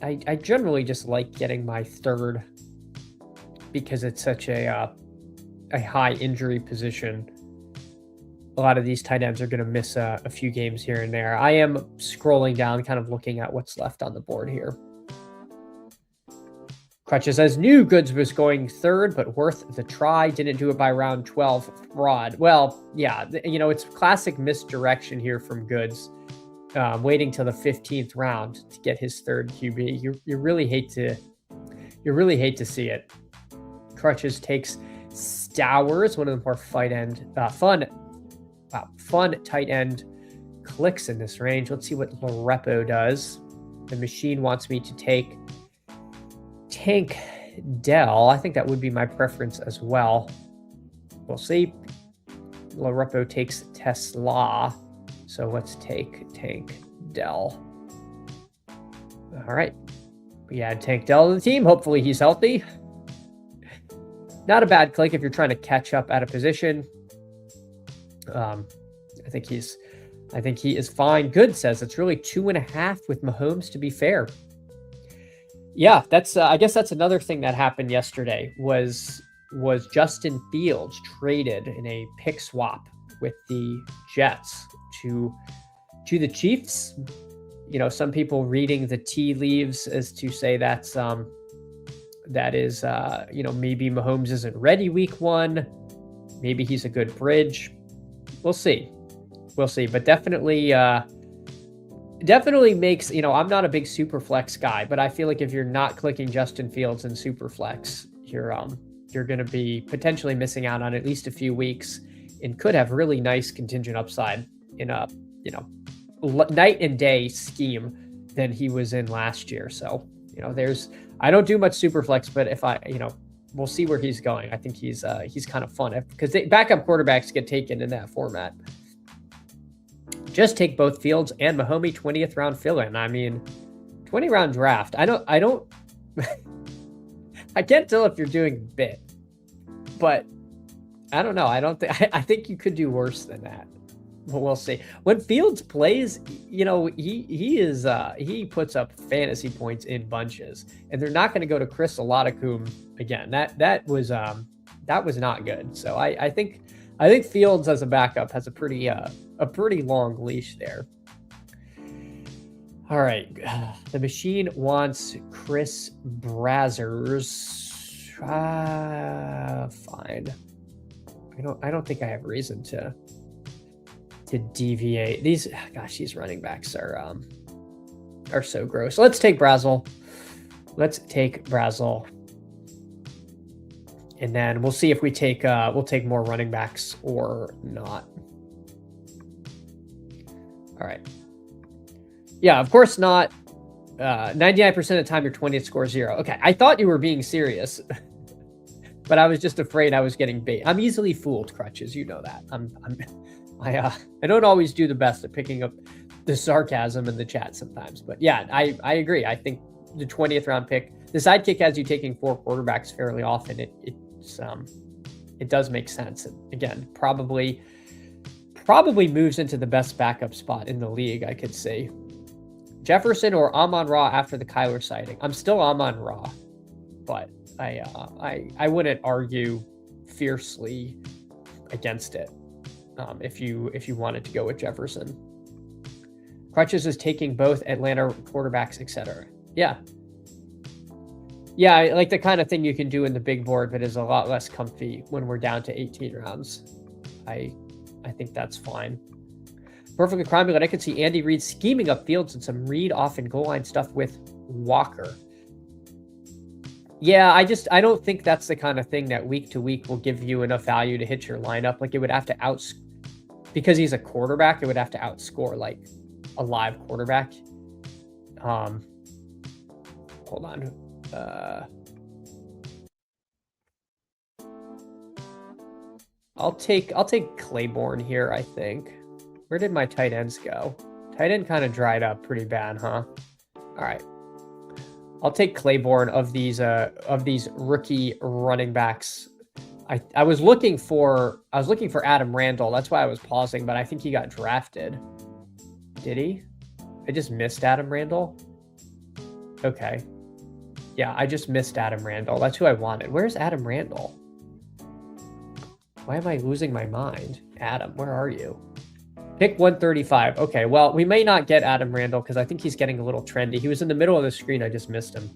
I generally just like getting my third because it's such a high injury position. A lot of these tight ends are going to miss a few games here and there. I am scrolling down, kind of looking at what's left on the board here. Crutches says New Goods was going 3rd, but worth the try. Didn't do it by round 12. Fraud. Well, yeah, it's classic misdirection here from Goods. Waiting till the 15th round to get his 3rd QB. You really hate to see it. Crutches takes Stowers, one of the more fun tight end clicks in this range. Let's see what Larepo does. The machine wants me to take Tank Dell. I think that would be my preference as well. We'll see. Larepo takes Tesla. So let's take Tank Dell. All right. We add Tank Dell to the team. Hopefully he's healthy. Not a bad click if you're trying to catch up at a position. I think he is fine. Good says it's really 2.5 with Mahomes, to be fair. Yeah, that's I guess that's another thing that happened yesterday was Justin Fields traded in a pick swap with the Jets to the Chiefs. You know, some people reading the tea leaves as to say that is you know, maybe Mahomes isn't ready week 1. Maybe he's a good bridge. We'll see. But definitely makes, you know, I'm not a big super flex guy, but I feel like if you're not clicking Justin Fields in super flex, you're going to be potentially missing out on at least a few weeks and could have really nice contingent upside in a, you know, night and day scheme than he was in last year. So, you know, I don't do much super flex, but if we'll see where he's going. I think he's kind of fun because backup quarterbacks get taken in that format. Just take both Fields and Mahomes 20th round fill-in. I mean, 20 round draft. I don't I can't tell if you're doing bit, but I don't know. I think you could do worse than that. But we'll see. When Fields plays, you know, he puts up fantasy points in bunches, and they're not going to go to Chris Oladakum again. That was not good. So I think Fields as a backup has a pretty long leash there. All right, the machine wants Chris Brazzers. Fine. I don't think I have reason to deviate. These running backs are so gross. Let's take Brazel. And then we'll see if we'll take more running backs or not. All right. Yeah, of course not. 99% of the time, your 20th score 0. Okay, I thought you were being serious, but I was just afraid I was getting bait. I'm easily fooled, Crutches. You know that. I don't always do the best at picking up the sarcasm in the chat sometimes. But yeah, I agree. I think the 20th round pick, the sidekick has you taking 4 quarterbacks fairly often. It does make sense. And again, probably moves into the best backup spot in the league, I could say. Jefferson or Amon-Ra after the Kyler sighting. I'm still Amon-Ra, but I wouldn't argue fiercely against it if you wanted to go with Jefferson. Crutches is taking both Atlanta quarterbacks, etc. Yeah, like the kind of thing you can do in the big board, but is a lot less comfy when we're down to 18 rounds. I think that's fine. Perfectly crime, but I could see Andy Reid scheming up Fields and some Reid off and goal line stuff with Walker. Yeah, I don't think that's the kind of thing that week to week will give you enough value to hit your lineup. Like it would have to because he's a quarterback, it would have to outscore like a live quarterback. Hold on. I'll take Claiborne here, I think. Where did my tight ends go? Tight end kind of dried up pretty bad, huh? All right. I'll take Claiborne of these rookie running backs. I was looking for Adam Randall. That's why I was pausing, but I think he got drafted. Did he? I just missed Adam Randall. Okay. Yeah, I just missed Adam Randall. That's who I wanted. Where's Adam Randall? Why am I losing my mind? Adam, where are you? Pick 135. Okay, well, we may not get Adam Randall because I think he's getting a little trendy. He was in the middle of the screen. I just missed him.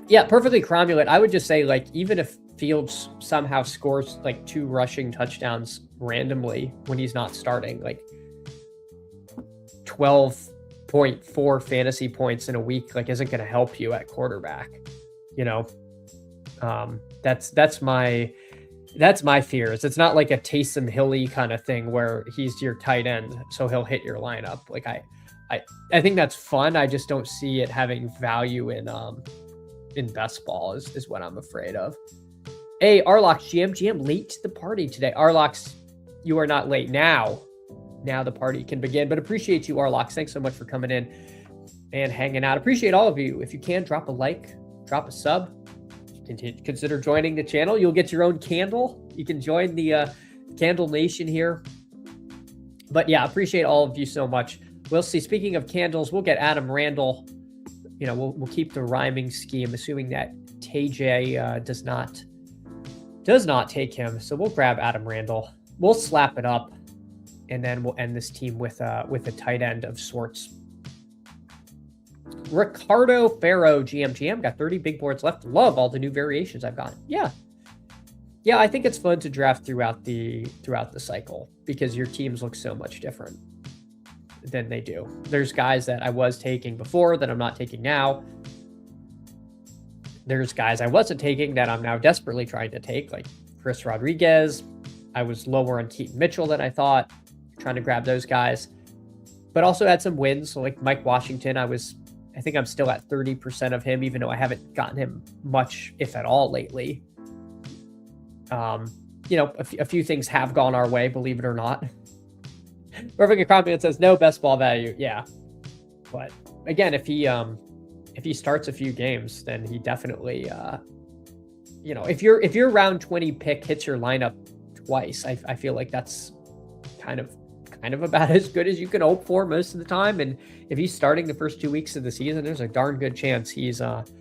Yeah, perfectly cromulent. I would just say, like, even if Fields somehow scores like 2 rushing touchdowns randomly when he's not starting, like 12.4 fantasy points in a week, like, isn't going to help you at quarterback. You know, that's my That's my fears. It's not like a Taysom Hilly kind of thing where he's your tight end, so he'll hit your lineup. Like I think that's fun. I just don't see it having value in best ball is what I'm afraid of. Hey, Arlox GM late to the party today. Arlox, you are not late now. Now the party can begin. But appreciate you, Arlox. Thanks so much for coming in and hanging out. Appreciate all of you. If you can, drop a like, drop a sub. Consider joining the channel. You'll get your own candle. You can join the Candle Nation here. But yeah, appreciate all of you so much. We'll see. Speaking of candles, we'll get Adam Randall. You know, we'll keep the rhyming scheme, assuming that TJ does not take him. So we'll grab Adam Randall. We'll slap it up, and then we'll end this team with a tight end of sorts. Ricardo Farrow, GM, got 30 big boards left. Love all the new variations I've gotten. Yeah, I think it's fun to draft throughout the cycle because your teams look so much different than they do. There's guys that I was taking before that I'm not taking now. There's guys I wasn't taking that I'm now desperately trying to take, like Chris Rodriguez. I was lower on Keaton Mitchell than I thought, trying to grab those guys, but also had some wins. So like Mike Washington, I think I'm still at 30% of him, even though I haven't gotten him much, if at all, lately. You know, a few things have gone our way, believe it or not. Perfect comment says no best ball value. Yeah, but again, if he starts a few games, then he definitely, you know, if your round 20 pick hits your lineup twice, I feel like that's kind of about as good as you can hope for most of the time. And if he's starting the first 2 weeks of the season, there's a darn good chance he's hitting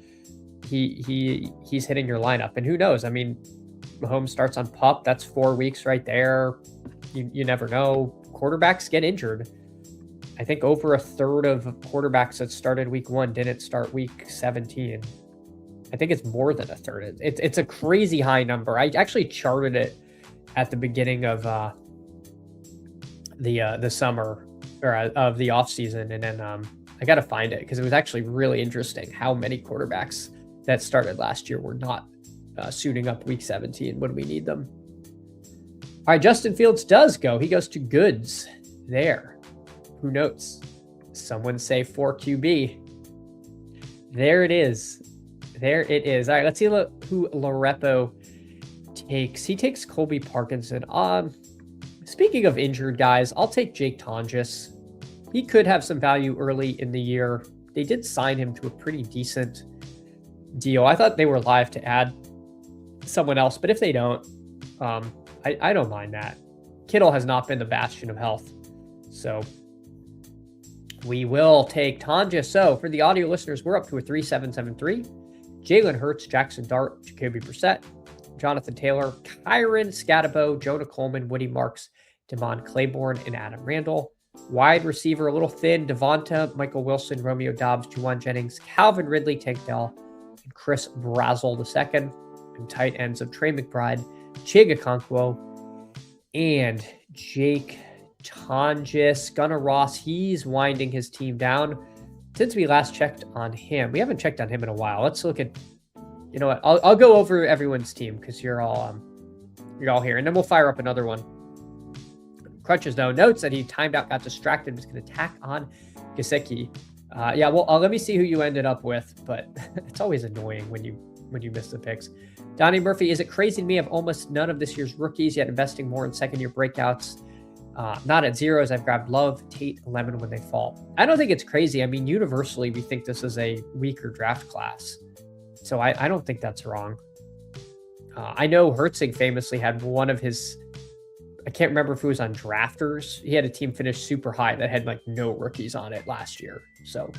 your lineup. And who knows? I mean, Mahomes starts on PUP. That's 4 weeks right there. You never know. Quarterbacks get injured. I think over a third of quarterbacks that started week 1 didn't start week 17. I think it's more than a third. It's a crazy high number. I actually charted it at the beginning of the summer or of the off season, and then I got to find it because it was actually really interesting how many quarterbacks that started last year were not suiting up week 17 when we need them. All right, Justin Fields does go. He goes to Goods there. Who knows? Someone say 4 QB. There it is. There it is. All right, let's see who Larepo takes. He takes Colby Parkinson. Speaking of injured guys, I'll take Jake Tonjes. He could have some value early in the year. They did sign him to a pretty decent deal. I thought they were live to add someone else, but if they don't, I don't mind that. Kittle has not been the bastion of health, so we will take Tonjes. So for the audio listeners, we're up to a 3-7-7-3. Jalen Hurts, Jackson Dart, Jacoby Brissett, Jonathan Taylor, Kyron Scatabo, Jonah Coleman, Woody Marks, Devon Claiborne, and Adam Randall. Wide receiver, a little thin, Devonta, Michael Wilson, Romeo Dobbs, Juwan Jennings, Calvin Ridley, Tank Dell, and Chris Brazzell II. And tight ends of Trey McBride, Chig Okonkwo, and Jake Tonjes. Gunnar Ross, he's winding his team down. Since we last checked on him, we haven't checked on him in a while. Let's look at, you know what? I'll go over everyone's team because you're all here, and then we'll fire up another one. Crutches though notes that he timed out, got distracted, was going to tack on Gesicki. Yeah, well, let me see who you ended up with, but it's always annoying when you miss the picks. Donnie Murphy, is it crazy to me? I've almost none of this year's rookies, yet investing more in second-year breakouts. Not at zeros. I've grabbed Love, Tate, Lemon when they fall. I don't think it's crazy. I mean, universally, we think this is a weaker draft class. So I don't think that's wrong. I know Hertzig famously had one of his, I can't remember if it was on Drafters. He had a team finish super high that had like no rookies on it last year. So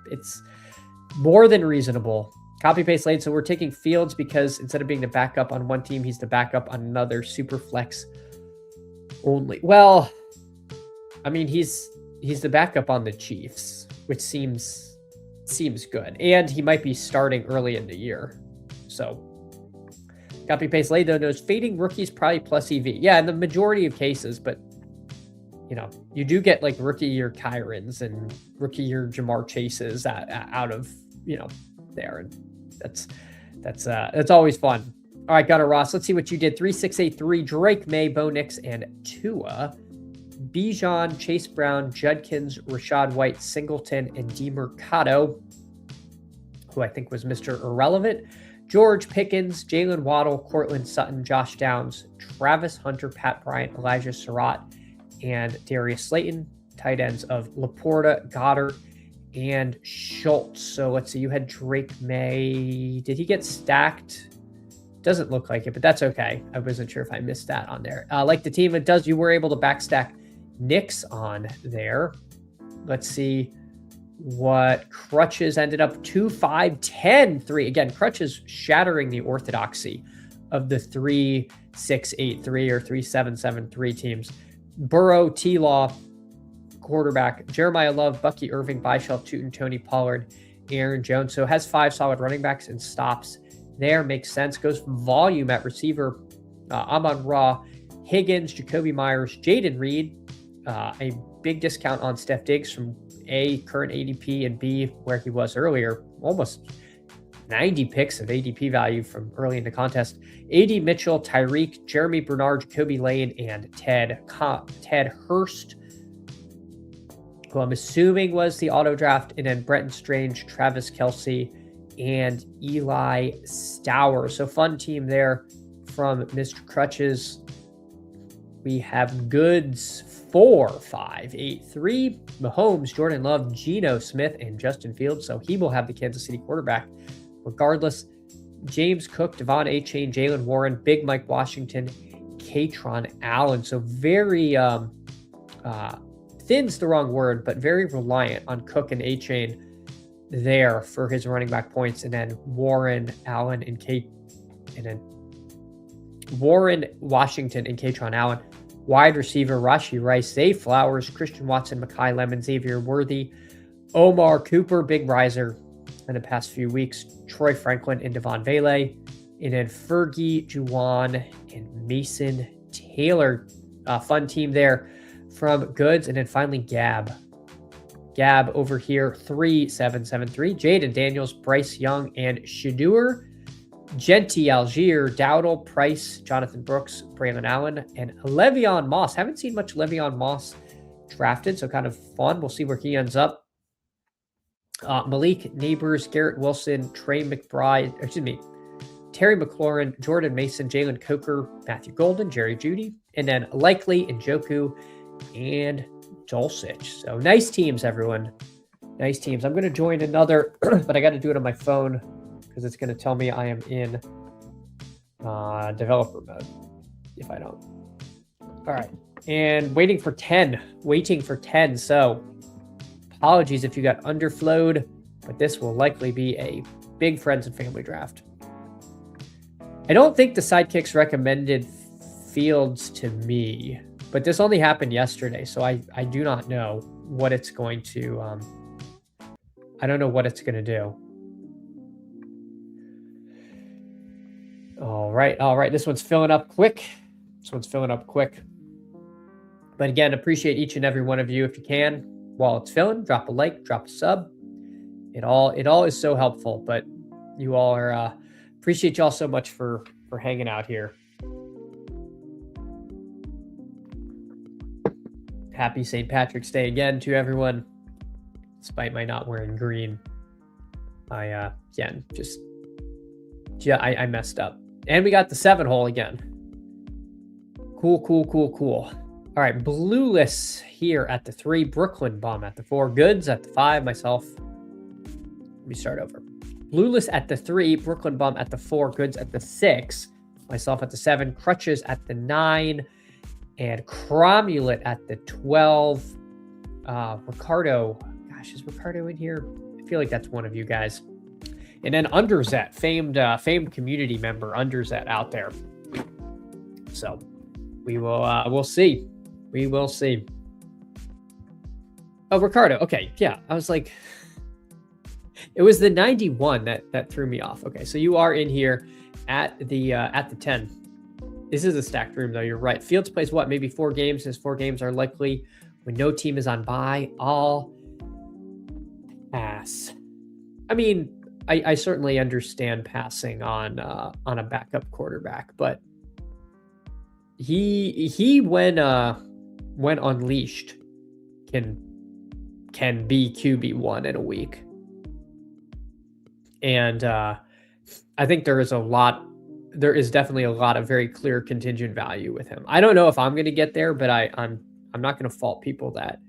it's more than reasonable. Copy paste late. So we're taking Fields because instead of being the backup on one team, he's the backup on another. Super flex only. Well, I mean, he's the backup on the Chiefs, which seems good. And he might be starting early in the year. So copy paste late though knows fading rookies probably plus EV. Yeah, in the majority of cases, but you know, you do get like rookie year Kyrons and rookie year Jamar Chases out of, you know, there. And that's always fun. All right, Gunnar Ross, let's see what you did. 3683, Drake May, Bo Nix, and Tua. Bijan, Chase Brown, Judkins, Rashad White, Singleton, and DeMercado, who I think was Mr. Irrelevant. George Pickens, Jalen Waddle, Cortland Sutton, Josh Downs, Travis Hunter, Pat Bryant, Elijah Surratt, and Darius Slayton. Tight ends of Laporta, Goddard, and Schultz. So let's see, you had Drake May. Did he get stacked? Doesn't look like it, but that's okay. I wasn't sure if I missed that on there. Like the team, it does. You were able to backstack Nix on there. Let's see what Crutches ended up 2-5-10-3. Again, Crutches shattering the orthodoxy of the 3-6-8-3 or 3-7-7-3 teams. Burrow, T-Law, quarterback, Jeremiah Love, Bucky Irving, Byshelf, Tootin, Tony Pollard, Aaron Jones. So has 5 solid running backs and stops there. Makes sense. Goes volume at receiver. Amon-Ra, Higgins, Jacoby Myers, Jaden Reed. A big discount on Steph Diggs from A, current ADP, and B, where he was earlier. Almost 90 picks of ADP value from early in the contest. A.D. Mitchell, Tyreek, Jeremy Bernard, Jacoby Lane, and Ted Hurst, who I'm assuming was the auto draft. And then Brenton Strange, Travis Kelce, and Eli Stower. So fun team there from Mr. Crutches. We have Goods 4-5-8-3. Mahomes, Jordan Love, Geno Smith, and Justin Fields. So he will have the Kansas City quarterback regardless. James Cook, Devon Achane, Jalen Warren, Big Mike Washington, Katron Allen. So very, thin's the wrong word, but very reliant on Cook and Achane there for his running back points. And then Warren, Allen, and then Warren, Washington, and Katron Allen. Wide receiver, Rashee Rice, Zay Flowers, Christian Watson, Mekhi Lemon, Xavier Worthy, Omar Cooper, big riser in the past few weeks, Troy Franklin, and Devon Vele. And then Fergie, Juwan, and Mason Taylor. Fun team there from Goods. And then finally Gab over here, 3-7-7-3. Jaden Daniels, Bryce Young, and Shadur. Genty, Algier, Dowdle, Price, Jonathan Brooks, Braylon Allen, and Le'Veon Moss. Haven't seen much Le'Veon Moss drafted, so kind of fun. We'll see where he ends up. Malik Neighbors, Garrett Wilson, Terry McLaurin, Jordan Mason, Jalen Coker, Matthew Golden, Jerry Jeudy, and then Likely, Njoku, and Dulcich. So nice teams, everyone. Nice teams. I'm going to join another, but I got to do it on my phone because it's going to tell me I am in developer mode if I don't. All right. And waiting for 10. So apologies if you got underflowed, but this will likely be a big friends and family draft. I don't think the sidekicks recommended Fields to me, but this only happened yesterday, so I do not know what it's going to I don't know what it's going to do. All right. This one's filling up quick. But again, appreciate each and every one of you. If you can, while it's filling, drop a like, drop a sub. It all is so helpful. But you all are appreciate y'all so much for hanging out here. Happy St. Patrick's Day again to everyone. Despite my not wearing green, I messed up. And we got the 7 hole again. Cool. All right, Blueless here at the 3, Brooklyn Bomb at the 4, Goods at the 5, myself. Let me start over. Blueless at the 3, Brooklyn Bomb at the 4, Goods at the 6, myself at the 7, Crutches at the 9, and Cromulet at the 12. Ricardo, gosh, is Ricardo in here? I feel like that's one of you guys. And then Underzet, famed community member Underzet out there. So we will we'll see. We will see. Oh, Ricardo. Okay, yeah. I was like, it was the 91 that threw me off. Okay, so you are in here at the 10. This is a stacked room, though. You're right. Fields plays what? Maybe 4 games. His 4 games are likely when no team is on bye. All ass. I mean, I certainly understand passing on a backup quarterback, but he when unleashed can be QB1 in a week. And I think there is definitely a lot of very clear contingent value with him. I don't know if I'm going to get there, but I'm not going to fault people that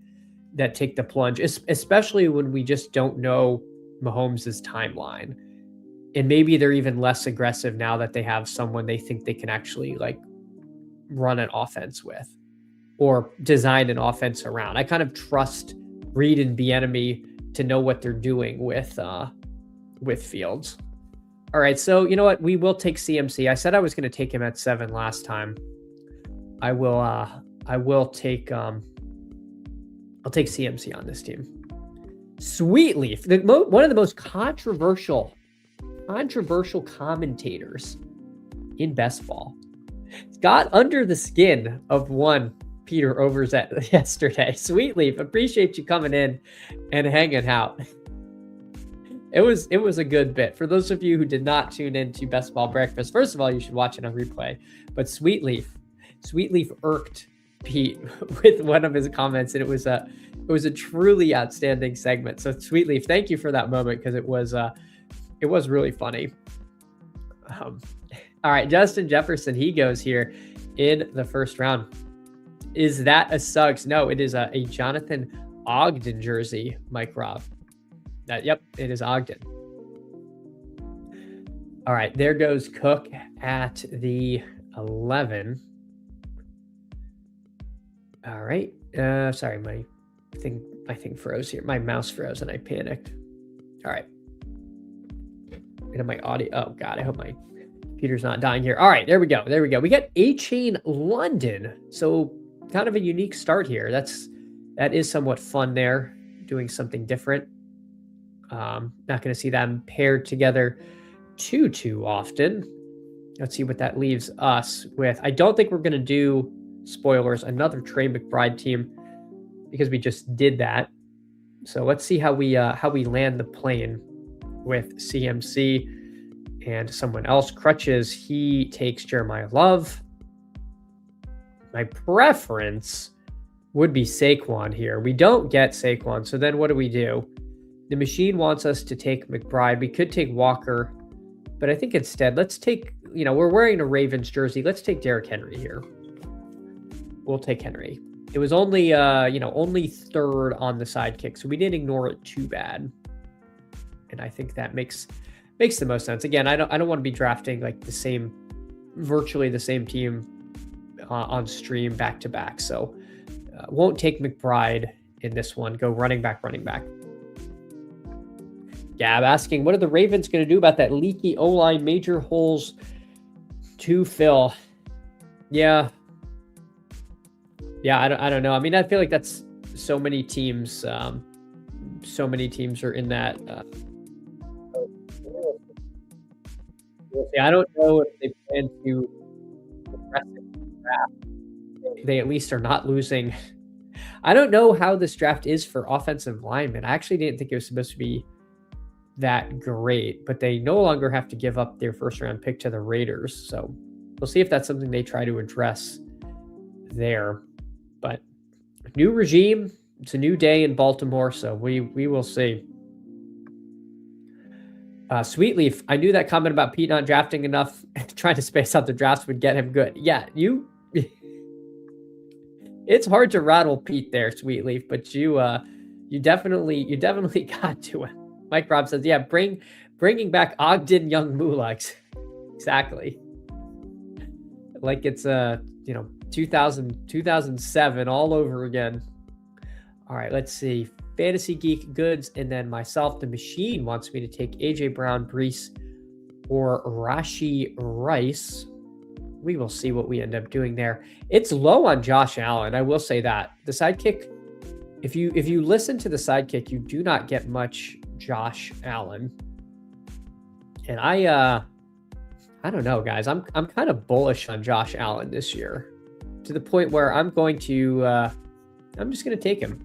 take the plunge, especially when we just don't know Mahomes' timeline. And maybe they're even less aggressive now that they have someone they think they can actually like run an offense with or design an offense around. I kind of trust Reed and Bieniemy to know what they're doing with Fields. All right, so you know what? We will take CMC. I said I was going to take him at 7 last time. I will take I'll take CMC on this team. Sweetleaf, one of the most controversial commentators in best ball, got under the skin of one Peter Overzet yesterday. Sweetleaf, appreciate you coming in and hanging out. It was a good bit. For those of you who did not tune into Best Ball Breakfast, first of all, you should watch it on replay. But Sweetleaf irked Pete with one of his comments, and it was a truly outstanding segment. So Sweetleaf, thank you for that moment, because it was really funny. All right, Justin Jefferson, he goes here in the first round. Is that a Suggs? No, it is a Jonathan Ogden jersey, Mike Robb. Yep, it is Ogden. All right, there goes Cook at the 11. All right. Sorry, my thing froze here. My mouse froze and I panicked. All right. And my audio. Oh God, I hope my computer's not dying here. All right, there we go. We got A-Chain London. So kind of a unique start here. That is somewhat fun there, doing something different. Not going to see them paired together too often. Let's see what that leaves us with. I don't think we're going to do, spoilers, another Trey McBride team, because we just did that. So let's see how we land the plane with CMC and someone else. Crutches, he takes Jeremiah Love. My preference would be Saquon here. We don't get Saquon, so then what do? The machine wants us to take McBride. We could take Walker, but I think instead, let's take, we're wearing a Ravens jersey. Let's take Derrick Henry here. We'll take Henry. It was only, only third on the sidekick, so we didn't ignore it too bad. And I think that makes the most sense. Again, I don't want to be drafting like virtually the same team on stream back to back. So won't take McBride in this one. Go running back. Gab asking, what are the Ravens going to do about that leaky O-line, major holes to fill? Yeah, I don't know. I mean, I feel like that's so many teams. So many teams are in that. I don't know if they plan to draft. They at least are not losing. I don't know how this draft is for offensive linemen. I actually didn't think it was supposed to be that great, but they no longer have to give up their first round pick to the Raiders. So we'll see if that's something they try to address there. But new regime, it's a new day in Baltimore, so we will see. Sweetleaf, I knew that comment about Pete not drafting enough, trying to space out the drafts would get him good. Yeah, it's hard to rattle Pete there, Sweetleaf, but you definitely got to it. Mike Robb says, yeah, bringing back Ogden Young Muleks. Exactly. Like it's 2007 all over again. All right, let's see. Fantasy Geek Goods, and then myself, the machine, wants me to take AJ Brown, Brees, or Rashee Rice. We will see what we end up doing there. It's low on Josh Allen, I will say that. The sidekick, if you listen to the sidekick, you do not get much Josh Allen. And I don't know, guys. I'm kind of bullish on Josh Allen this year, to the point where I'm just going to take him.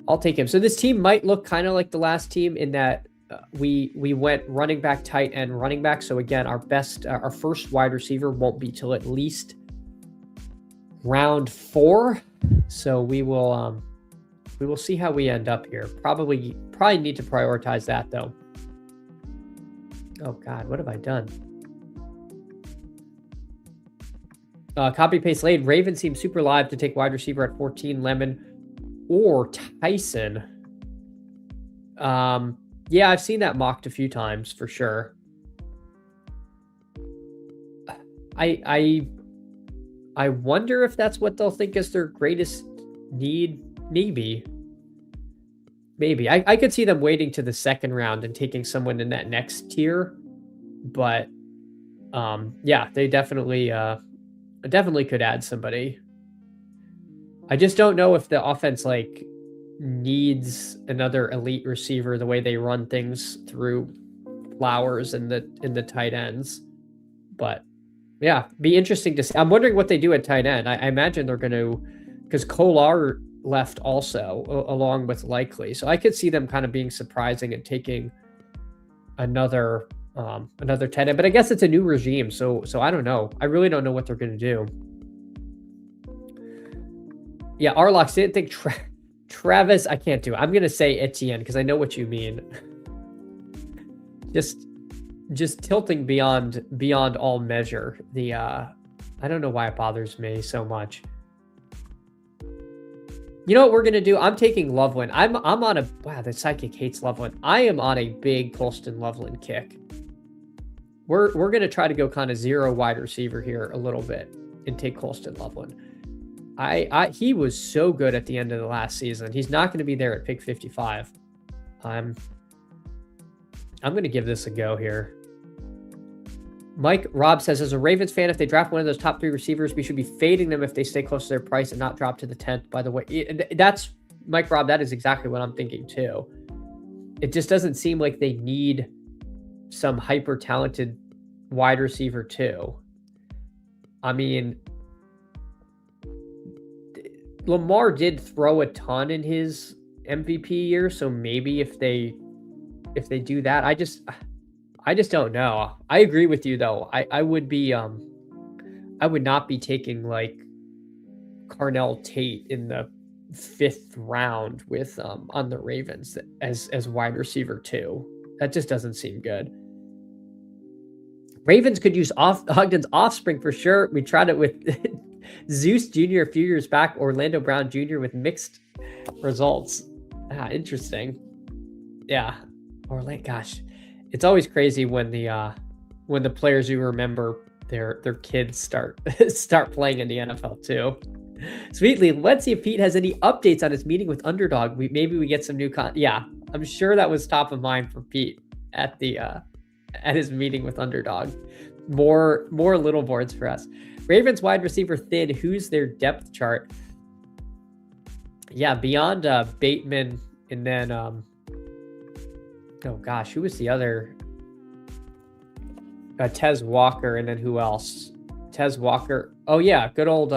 I'll take him. So this team might look kind of like the last team in that we went running back, tight end, running back. So again, our first wide receiver won't be till at least round 4. So we will see how we end up here. Probably need to prioritize that though. Oh God, what have I done? Copy paste laid. Raven seems super live to take wide receiver at 14. Lemon or Tyson. Yeah, I've seen that mocked a few times for sure. I wonder if that's what they'll think is their greatest need. Maybe. I could see them waiting to the second round and taking someone in that next tier, but yeah, they definitely could add somebody. I just don't know if the offense like needs another elite receiver the way they run things through Flowers in the tight ends. But yeah, be interesting to see. I'm wondering what they do at tight end. I imagine they're going to, because Kolar left also along with Likely, so I could see them kind of being surprising and taking another tight end. But I guess it's a new regime, so I don't know. I really don't know what they're going to do. Yeah, Arlox didn't think Travis. I can't do it. I'm going to say Etienne because I know what you mean. Just tilting beyond all measure. I don't know why it bothers me so much. You know what we're gonna do? I'm taking Loveland. I'm on a wow. The psychic hates Loveland. I am on a big Colston Loveland kick. We're gonna try to go kind of zero wide receiver here a little bit and take Colston Loveland. He was so good at the end of the last season. He's not going to be there at pick 55. I'm going to give this a go here. Mike Robb says, as a Ravens fan, if they draft one of those top 3 receivers, we should be fading them if they stay close to their price and not drop to the 10th. By the way, that's Mike Robb. That is exactly what I'm thinking too. It just doesn't seem like they need some hyper talented wide receiver too. I mean, Lamar did throw a ton in his MVP year, so maybe if they do that, I just don't know. I agree with you though. I would not be taking like Carnell Tate in the 5th round with on the Ravens as wide receiver 2. That just doesn't seem good. Ravens could use Ogden's offspring for sure. We tried it with Zeus Jr. a few years back, Orlando Brown Jr. with mixed results. Interesting. Yeah. Gosh. It's always crazy when the players you remember their kids start playing in the NFL too. Sweetly, let's see if Pete has any updates on his meeting with Underdog. Maybe we get some new yeah, I'm sure that was top of mind for Pete at his meeting with Underdog. More little boards for us. Ravens wide receiver thin. Who's their depth chart? Yeah, beyond Bateman, and then oh gosh, who was the other? Tez Walker, and then who else? Tez Walker. Oh yeah, good old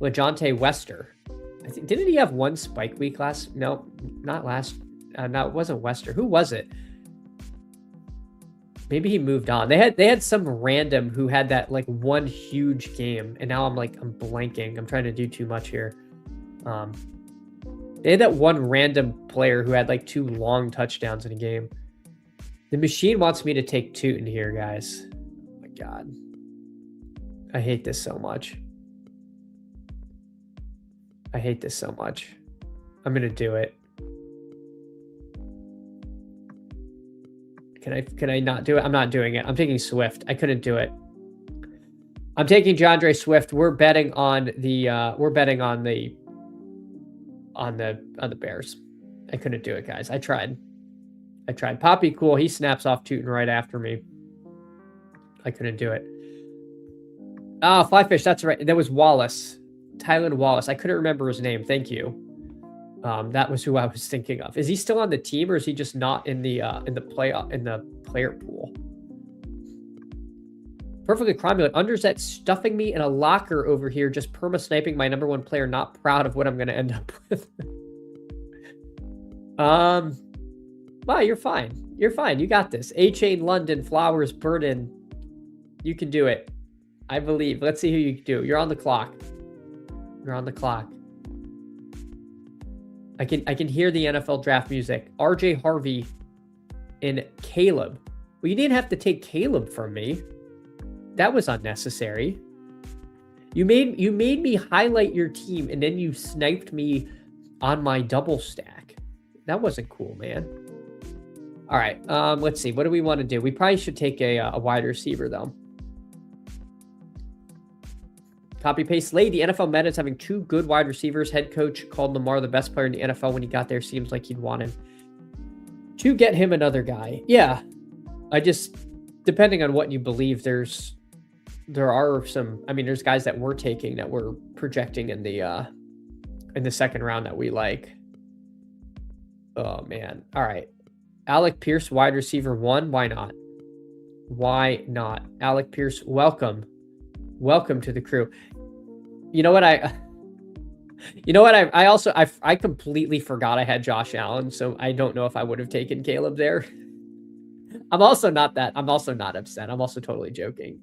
LeJohntay Wester. I think, didn't he have one spike week last? No, not last. No, it wasn't Wester. Who was it? Maybe he moved on. They had some random who had that like one huge game, and now I'm blanking. I'm trying to do too much here. They had that one random player who had like 2 long touchdowns in a game. The machine wants me to take Tootin here, guys. Oh my God. I hate this so much. I hate this so much. I'm going to do it. Can I not do it? I'm not doing it. I'm taking Swift. I couldn't do it. I'm taking DeAndre Swift. We're betting on the Bears. I couldn't do it, guys. I tried. Poppy cool. He snaps off Tootin right after me. I couldn't do it. Flyfish. That's right. That was Wallace. Tylan Wallace. I couldn't remember his name. Thank you. That was who I was thinking of. Is he still on the team, or is he just not in the player pool? Perfectly cromulent. Underset stuffing me in a locker over here, just perma sniping my number 1 player. Not proud of what I'm going to end up with. Well, you're fine. You're fine. You got this. A-Chain, London, Flowers, Burden. You can do it. I believe. Let's see who you can do. You're on the clock. You're on the clock. I can hear the NFL draft music. RJ Harvey and Caleb. Well, you didn't have to take Caleb from me. That was unnecessary. You made me highlight your team, and then you sniped me on my double stack. That wasn't cool, man. All right, let's see. What do we want to do? We probably should take a wide receiver, though. Copy paste. Slade, the NFL meta is having 2 good wide receivers. Head coach called Lamar the best player in the NFL when he got there. Seems like he'd want him to get him another guy. Yeah, I just, depending on what you believe, there are some. I mean, there's guys that we're taking that we're projecting in the second round that we like. Oh man. All right, Alec Pierce, wide receiver 1. Why not? Why not? Alec Pierce, welcome to the crew. You know what I completely forgot I had Josh Allen, so I don't know if I would have taken Caleb there. I'm also not upset. I'm also totally joking.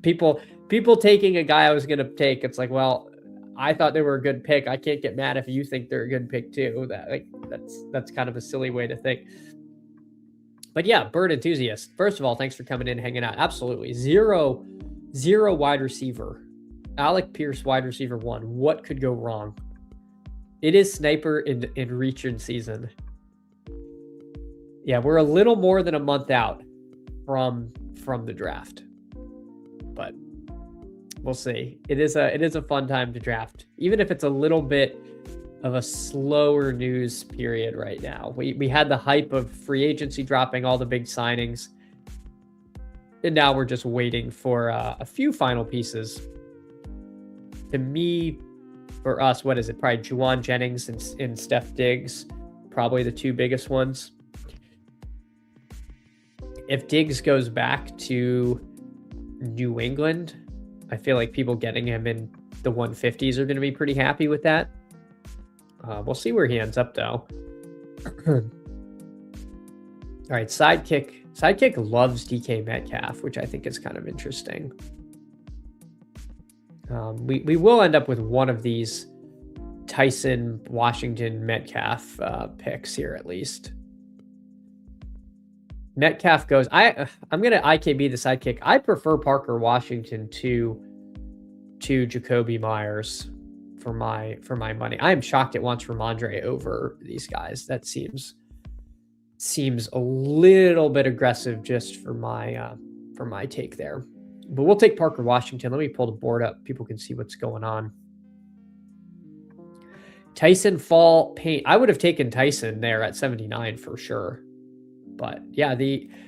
People taking a guy I was gonna take, it's like, well, I thought they were a good pick. I can't get mad if you think they're a good pick too. That's kind of a silly way to think. But yeah, bird enthusiast. First of all, thanks for coming in and hanging out. Absolutely. Zero wide receiver. Alec Pierce, wide receiver 1. What could go wrong? It is sniper in reach in season. Yeah, we're a little more than a month out from the draft. But we'll see. It is a fun time to draft. Even if it's a little bit of a slower news period right now. We had the hype of free agency dropping, all the big signings. And now we're just waiting for a few final pieces. To me, for us, what is it? Probably Juwan Jennings and Steph Diggs. Probably the 2 biggest ones. If Diggs goes back to New England, I feel like people getting him in the 150s are going to be pretty happy with that. We'll see where he ends up, though. All right, Sidekick. Sidekick loves DK Metcalf, which I think is kind of interesting. We will end up with one of these Tyson, Washington, Metcalf picks here at least. Metcalf goes. I'm gonna IKB the Sidekick. I prefer Parker Washington to Jacoby Myers for my money. I am shocked it wants Ramondre over these guys. That seems a little bit aggressive just for my take there. But we'll take Parker Washington. Let me pull the board up. People can see what's going on. Tyson Fall Paint. I would have taken Tyson there at 79 for sure. But yeah,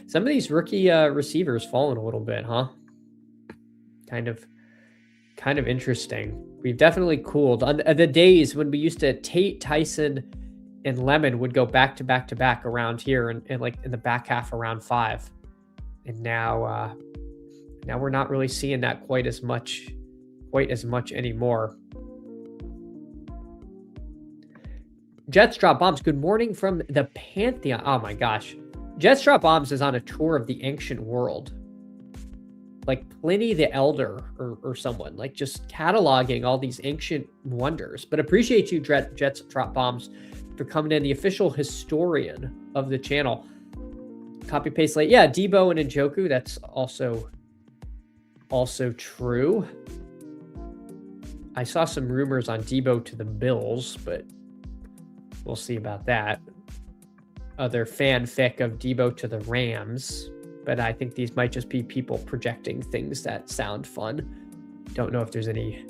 some of these rookie receivers falling a little bit, huh? Kind of interesting. We've definitely cooled. On the days when we used to Tate, Tyson, and Lemon would go back to back around here and like in the back half around 5. And now we're not really seeing that quite as much anymore. Jets Drop Bombs. Good morning from the Pantheon. Oh my gosh. Jets Drop Bombs is on a tour of the ancient world. Like Pliny the Elder or someone, like just cataloging all these ancient wonders. But appreciate you, Jets Drop Bombs, for coming in, the official historian of the channel. Copy paste late. Yeah, Debo and Njoku, that's also true. I saw some rumors on Debo to the Bills, but we'll see about that. Other fanfic of Debo to the Rams, but I think these might just be people projecting things that sound fun. Don't know if there's any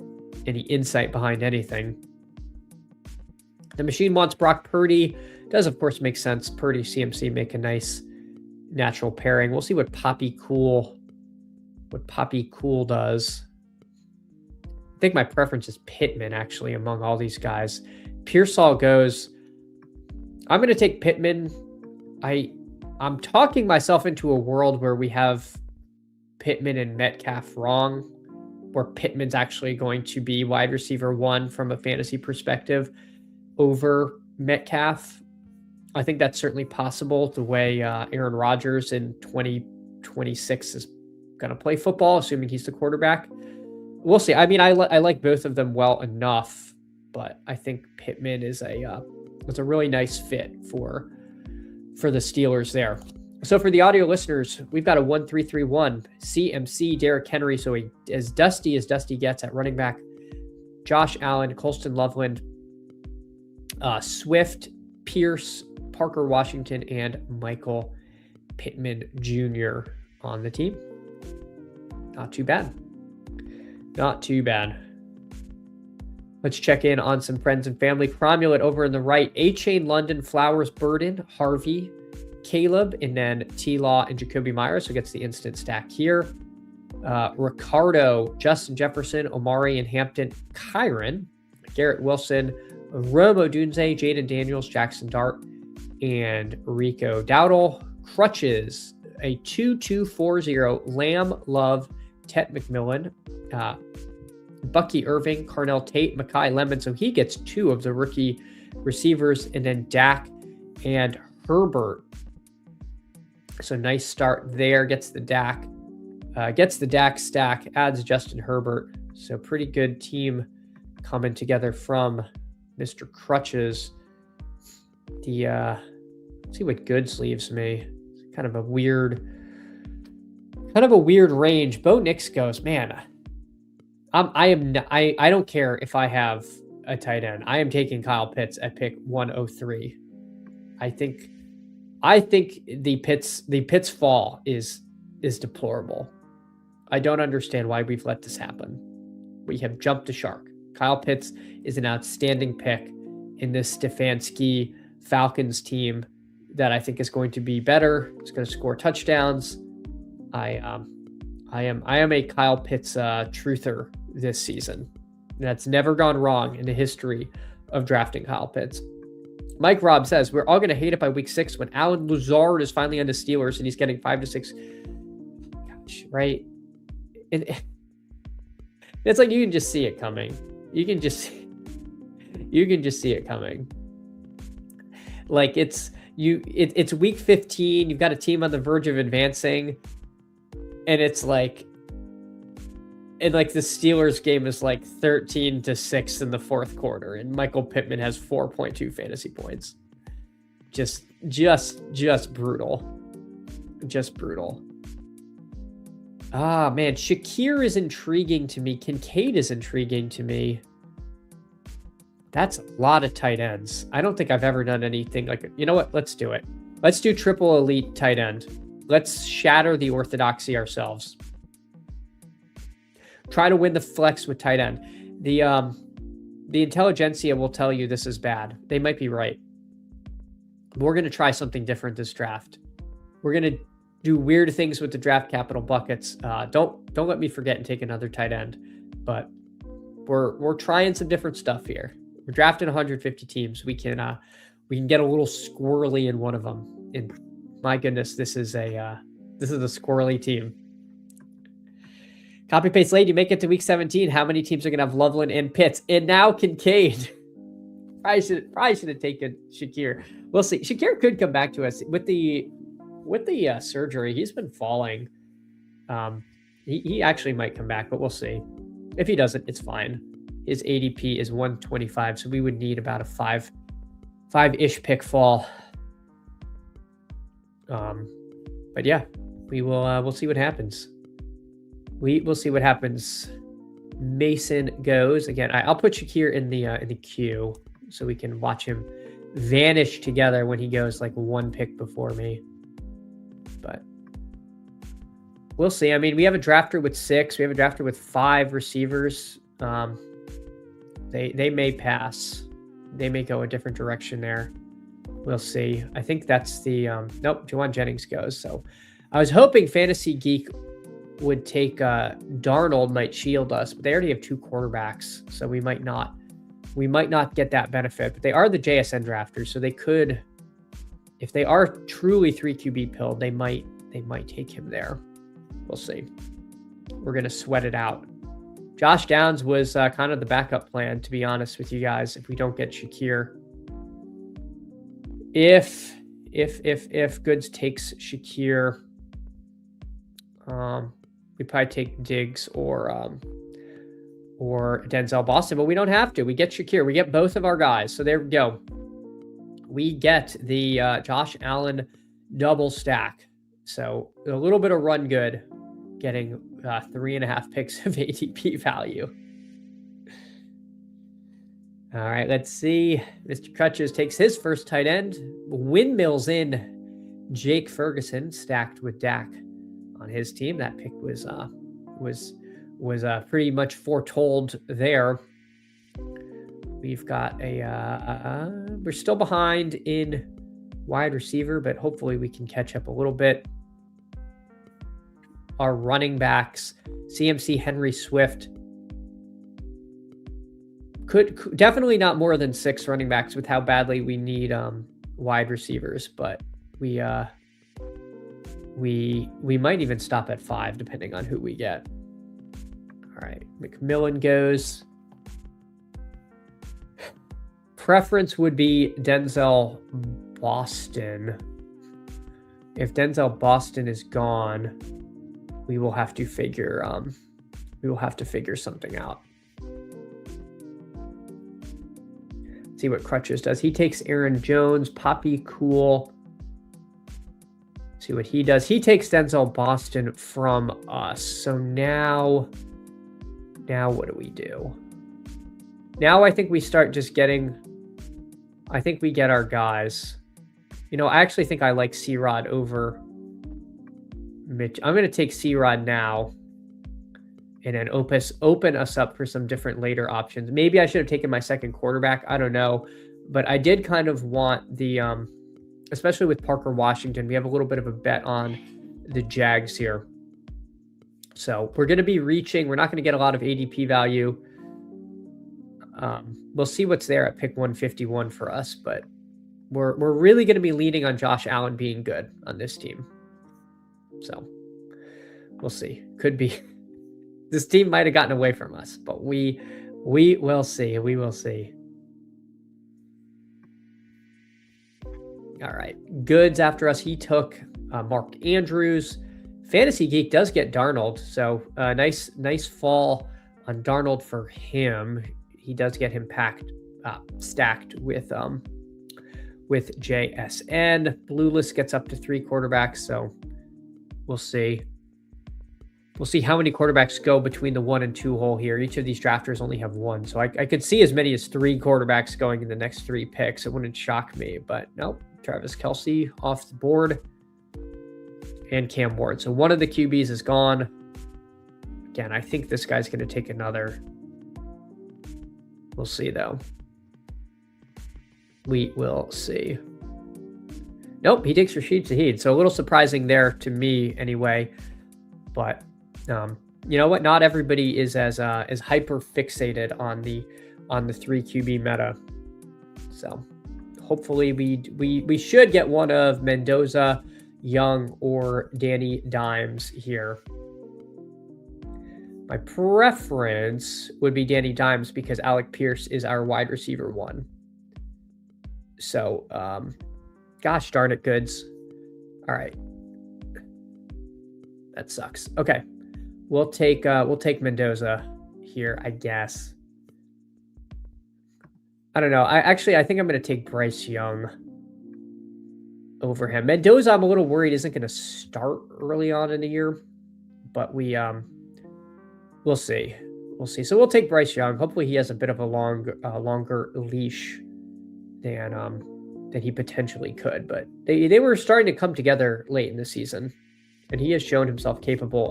insight behind anything. The machine wants Brock Purdy. Does of course make sense. Purdy, CMC make a nice natural pairing. We'll see what Poppy Cool does. I think my preference is Pittman actually among all these guys. Pearsall goes. I'm going to take Pittman. I'm talking myself into a world where we have Pittman and Metcalf wrong, where Pittman's actually going to be wide receiver 1 from a fantasy perspective over Metcalf. I think that's certainly possible the way Aaron Rodgers in 2026 is going to play football, assuming he's the quarterback. We'll see. I mean, I like both of them well enough, but I think Pittman is a really nice fit for the Steelers there. So for the audio listeners, we've got a 1-3-3-1 CMC, Derrick Henry. So as dusty gets at running back, Josh Allen, Colston Loveland, Swift, Pierce, Parker Washington, and Michael Pittman Jr. on the team. Not too bad. Not too bad. Let's check in on some friends and family. Cromulent over in the right. A-Chain, London, Flowers, Burden, Harvey, Caleb, and then T-Law and Jacoby Myers. So gets the instant stack here. Ricardo, Justin Jefferson, Omari and Hampton, Kyron, Garrett Wilson, Romo Dunze, Jaden Daniels, Jackson Dart, and Rico Dowdle. Crutches, a 2-2-4-0, Lamb, Love, Tet McMillan, Bucky Irving, Carnell Tate, Makai Lemon. So he gets 2 of the rookie receivers, and then Dak and Herbert. So nice start there. Gets the Dak stack, adds Justin Herbert. So pretty good team coming together from Mr. Crutches. Let's see what Goods leaves me. It's kind of a weird range. Bo Nix goes, man. I don't care if I have a tight end. I am taking Kyle Pitts at pick 103. I think the Pitts fall is deplorable. I don't understand why we've let this happen. We have jumped the shark. Kyle Pitts is an outstanding pick in this Stefanski Falcons team that I think is going to be better. It's going to score touchdowns. I am a Kyle Pitts truther this season. That's never gone wrong in the history of drafting Kyle Pitts. Mike Robb says, we're all going to hate it by week 6 when Alan Lazard is finally on the Steelers and he's getting 5 to 6. Gosh, right? And it's like you can just see it coming. You can just see it coming. Like it's week 15. You've got a team on the verge of advancing, and it's like, and like the Steelers game is like 13 to 6 in the fourth quarter, and Michael Pittman has 4.2 fantasy points. Just brutal. Just brutal. Ah, man, Shakir is intriguing to me. Kincaid is intriguing to me. That's a lot of tight ends. I don't think I've ever done anything like it. You know what? Let's do it. Let's do triple elite tight end. Let's shatter the orthodoxy ourselves. Try to win the flex with tight end. The intelligentsia will tell you this is bad. They might be right. We're going to try something different this draft. We're going to do weird things with the draft capital buckets. Don't let me forget and take another tight end. But we're trying some different stuff here. We're drafting 150 teams. We can get a little squirrely in one of them. And my goodness, this is a squirrely team. Copy paste late. You make it to week 17. How many teams are going to have Loveland and Pitts? And now Kincaid. Probably should have taken Shakir. We'll see. Shakir could come back to us with the surgery. He's been falling. He actually might come back, but we'll see. If he doesn't, it's fine. His ADP is 125, so we would need about a five-ish pick fall. But yeah, we'll see what happens. We'll see what happens. Mason goes again. I'll put Shakir in the queue so we can watch him vanish together when he goes like one pick before me. But we'll see. I mean, we have a drafter with 6. We have a drafter with 5 receivers. They may pass. They may go a different direction there. We'll see. I think that's the nope. Juwan Jennings goes. So I was hoping Fantasy Geek would take Darnold, might shield us, but they already have 2 quarterbacks, so we might not get that benefit. But they are the JSN drafters, so they could, if they are truly 3 QB pilled, they might take him there. We'll see. We're gonna sweat it out. Josh Downs was kind of the backup plan, to be honest with you guys, if we don't get Shakir. if Goods takes Shakir, we probably take Diggs or Denzel Boston, but we don't have to. We get Shakir. We get both of our guys. So there we go. We get the Josh Allen double stack. So a little bit of run good, getting 3.5 picks of ADP value. All right, let's see. Mr. Crutches takes his first tight end. Windmills in Jake Ferguson, stacked with Dak on his team. That pick was pretty much foretold there. We've got we're still behind in wide receiver, but hopefully we can catch up a little bit. Our running backs, CMC, Henry, Swift. Could definitely not more than 6 running backs with how badly we need wide receivers, but we might even stop at 5 depending on who we get. All right, McMillan goes. Preference would be Denzel Boston. If Denzel Boston is gone, we will have to figure something out. See what Crutches does. He takes Aaron Jones, Poppy Cool. See what he does. He takes Denzel Boston from us. So now what do we do? Now I think we start just getting, I think we get our guys. You know, I actually think I like C-Rod over Mitch. I'm going to take C-Rod now and then open us up for some different later options. Maybe I should have taken my second quarterback. I don't know. But I did kind of want the, especially with Parker Washington, we have a little bit of a bet on the Jags here. So we're going to be reaching. We're not going to get a lot of ADP value. We'll see what's there at pick 151 for us. But we're really going to be leaning on Josh Allen being good on this team. So we'll see. Could be. This team might have gotten away from us, but we will see. We will see. All right. Goods after us. He took Mark Andrews. Fantasy Geek does get Darnold. So nice fall on Darnold for him. He does get him stacked with JSN. Bluelist gets up to 3 quarterbacks. So we'll see. We'll see how many quarterbacks go between the 1 and 2 hole here. Each of these drafters only have 1. So I could see as many as 3 quarterbacks going in the next 3 picks. It wouldn't shock me, but nope. Travis Kelce off the board and Cam Ward. So one of the QBs is gone. Again, I think this guy's going to take another. We'll see though. We will see. Nope, he takes Rashid Shaheed. So a little surprising there to me anyway, but you know what? Not everybody is as hyper fixated on the 3 QB meta. So hopefully we should get one of Mendoza, Young, or Danny Dimes here. My preference would be Danny Dimes because Alec Pierce is our wide receiver 1. So, gosh darn it, Goods. All right. That sucks. Okay. We'll take Mendoza here, I guess. I don't know. I think I'm going to take Bryce Young over him. Mendoza, I'm a little worried isn't going to start early on in the year, but we'll see. We'll see. So we'll take Bryce Young. Hopefully he has a bit of a longer leash than he potentially could, but they were starting to come together late in the season, and he has shown himself capable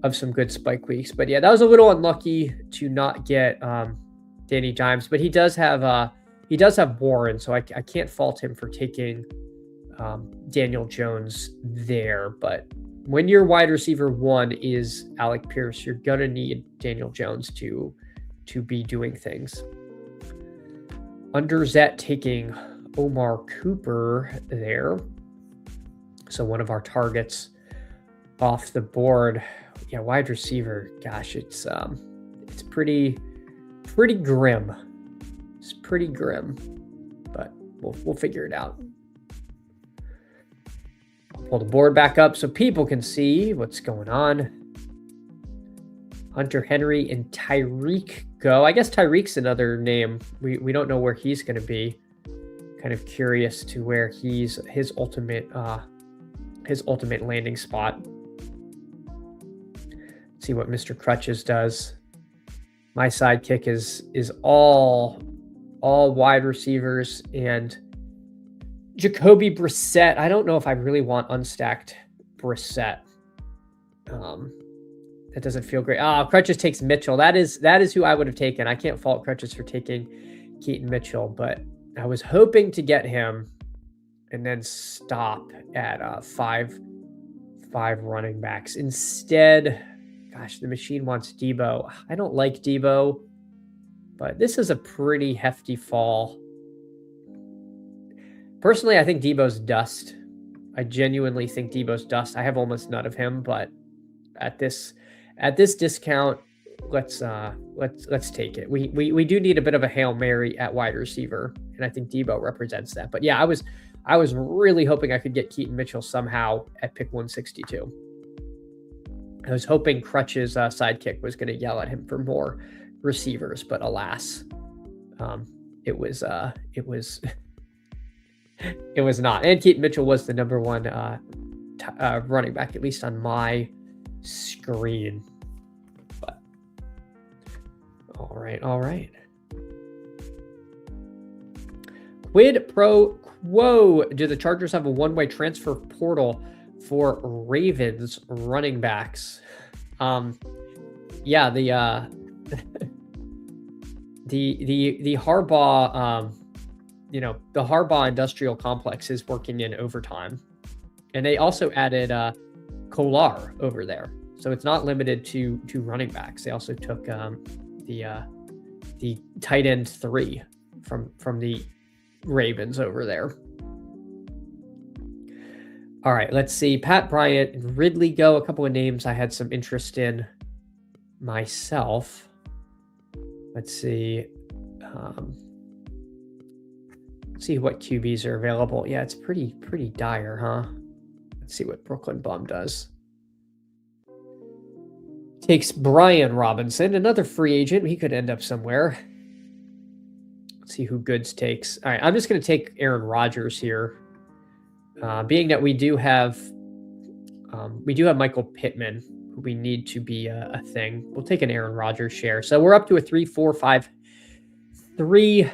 of some good spike weeks. But yeah, that was a little unlucky to not get Danny Dimes, but he does have Warren, so I can't fault him for taking Daniel Jones there. But when your wide receiver 1 is Alec Pierce, you're gonna need Daniel Jones to be doing things. Underzet taking Omar Cooper there. So one of our targets off the board. Yeah, wide receiver. Gosh, it's pretty grim. It's pretty grim, but we'll figure it out. Pull the board back up so people can see what's going on. Hunter Henry and Tyreek go. I guess Tyreek's another name. We don't know where he's going to be. Kind of curious to where his ultimate landing spot. See what Mr. Crutches does. My sidekick is all wide receivers and Jacoby Brissett. I don't know if I really want unstacked Brissett. That doesn't feel great. Crutches takes Mitchell. That is who I would have taken. I can't fault Crutches for taking Keaton Mitchell, but I was hoping to get him and then stop at five running backs. Instead, gosh, the machine wants Debo. I don't like Debo, but this is a pretty hefty fall. Personally, I think Debo's dust. I genuinely think Debo's dust. I have almost none of him, but at this discount, let's take it. We do need a bit of a Hail Mary at wide receiver, and I think Debo represents that. But yeah, I was really hoping I could get Keaton Mitchell somehow at pick 162. I was hoping Crutch's sidekick was going to yell at him for more receivers, but alas, it was it was not. And Keaton Mitchell was the number one running back, at least on my screen. But all right. Quid pro quo. Do the Chargers have a one-way transfer portal for Ravens running backs? Yeah, the Harbaugh, the Harbaugh industrial complex is working in overtime, and they also added Kolar over there, so it's not limited to running backs. They also took the tight end 3 from the Ravens over there. All right, let's see. Pat Bryant and Ridley go. A couple of names I had some interest in myself. Let's see. See what QBs are available. Yeah, it's pretty dire, huh? Let's see what Brooklyn Bum does. Takes Brian Robinson, another free agent. He could end up somewhere. Let's see who Goods takes. All right, I'm just going to take Aaron Rodgers here. Being that we do have Michael Pittman, who we need to be a thing. We'll take an Aaron Rodgers share. So we're up to a 3-4-5-3.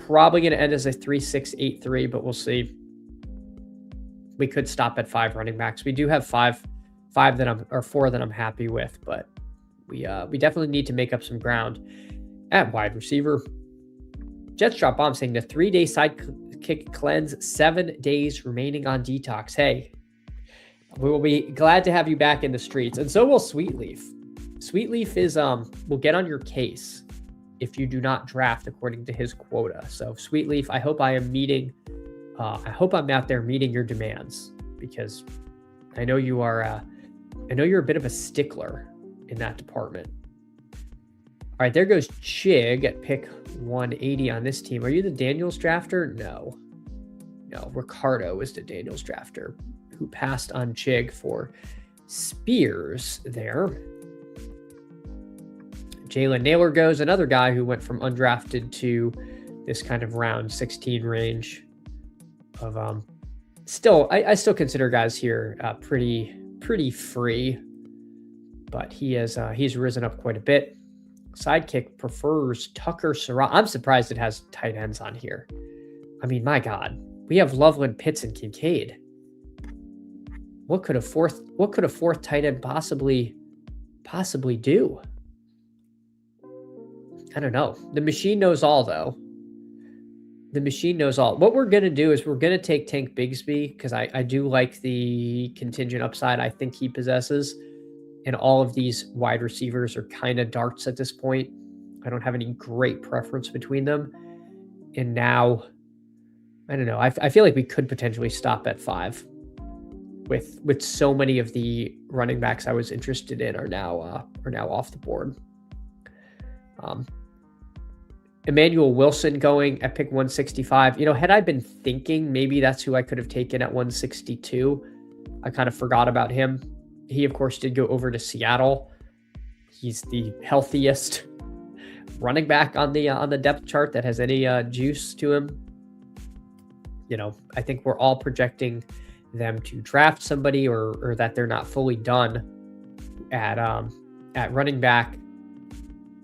Probably going to end as a 3-6-8-3, but we'll see. We could stop at 5 running backs. We do have four that I'm happy with, but we definitely need to make up some ground at wide receiver. Jets drop bomb saying the 3-day sidekick cleanse, 7 days remaining on detox. Hey, we will be glad to have you back in the streets, and so will Sweetleaf. Sweetleaf is will get on your case if you do not draft according to his quota. So Sweetleaf, I hope I'm out there meeting your demands, because I know you are you're a bit of a stickler in that department. All right, there goes Chig at pick 180 on this team. Are you the Daniels drafter? No, Ricardo is the Daniels drafter, who passed on Chig for Spears there. Jalen Naylor goes, another guy who went from undrafted to this kind of round 16 range of I still consider guys here pretty free, but he's risen up quite a bit. Sidekick prefers Tucker Surratt. I'm surprised it has tight ends on here. I mean, my God, we have Loveland, Pitts, and Kincaid. What could a fourth tight end possibly do? I don't know. The machine knows all, though. The machine knows all. What we're going to do is we're going to take Tank Bigsby, because I do like the contingent upside I think he possesses. And all of these wide receivers are kind of darts at this point. I don't have any great preference between them. And now, I don't know. I feel like we could potentially stop at 5. With so many of the running backs I was interested in are now off the board. Emmanuel Wilson going at pick 165. Had I been thinking maybe that's who I could have taken at 162, I kind of forgot about him. He, of course, did go over to Seattle. He's the healthiest running back on the depth chart that has any juice to him. I think we're all projecting them to draft somebody or that they're not fully done at running back.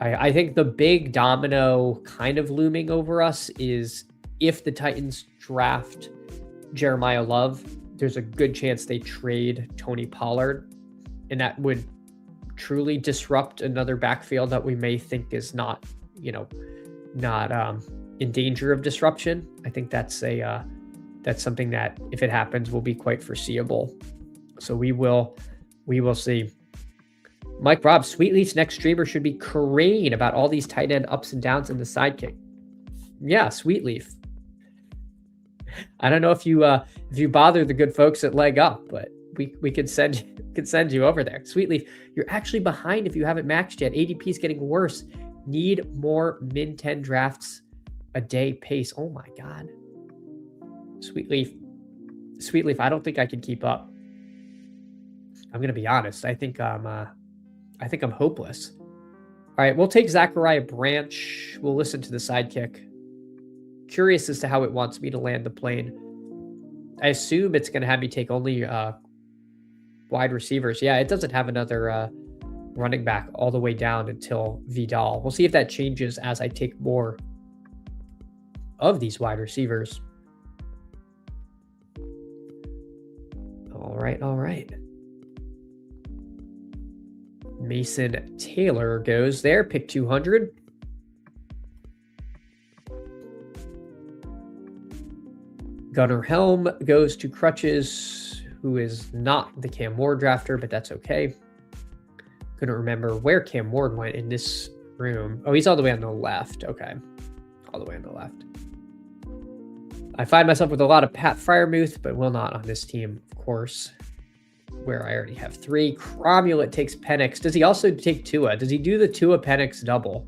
I think the big domino kind of looming over us is if the Titans draft Jeremiah Love, there's a good chance they trade Tony Pollard, and that would truly disrupt another backfield that we may think is not in danger of disruption. I think that's something that, if it happens, will be quite foreseeable. So we will see. Mike Robb, Sweetleaf's next streamer should be Crane about all these tight end ups and downs in the sidekick. Yeah, Sweetleaf. I don't know if you bother the good folks at Leg Up, but we could send you over there. Sweetleaf, you're actually behind if you haven't maxed yet. ADP is getting worse. Need more min 10 drafts a day pace. Oh my God. Sweetleaf, I don't think I can keep up. I'm gonna be honest. I think I'm hopeless. All right, we'll take Zachariah Branch. We'll listen to the sidekick. Curious as to how it wants me to land the plane. I assume it's going to have me take only wide receivers. Yeah, it doesn't have another running back all the way down until Vidal. We'll see if that changes as I take more of these wide receivers. All right. Mason Taylor goes there, pick 200. Gunnar Helm goes to Crutches, who is not the Cam Ward drafter, but that's okay. Couldn't remember where Cam Ward went in this room. Oh, he's all the way on the left. Okay. All the way on the left. I find myself with a lot of Pat Freiermuth, but will not on this team, of course, where I already have 3. Cromulent takes Penix. Does he also take Tua? Does he do the Tua Penix double?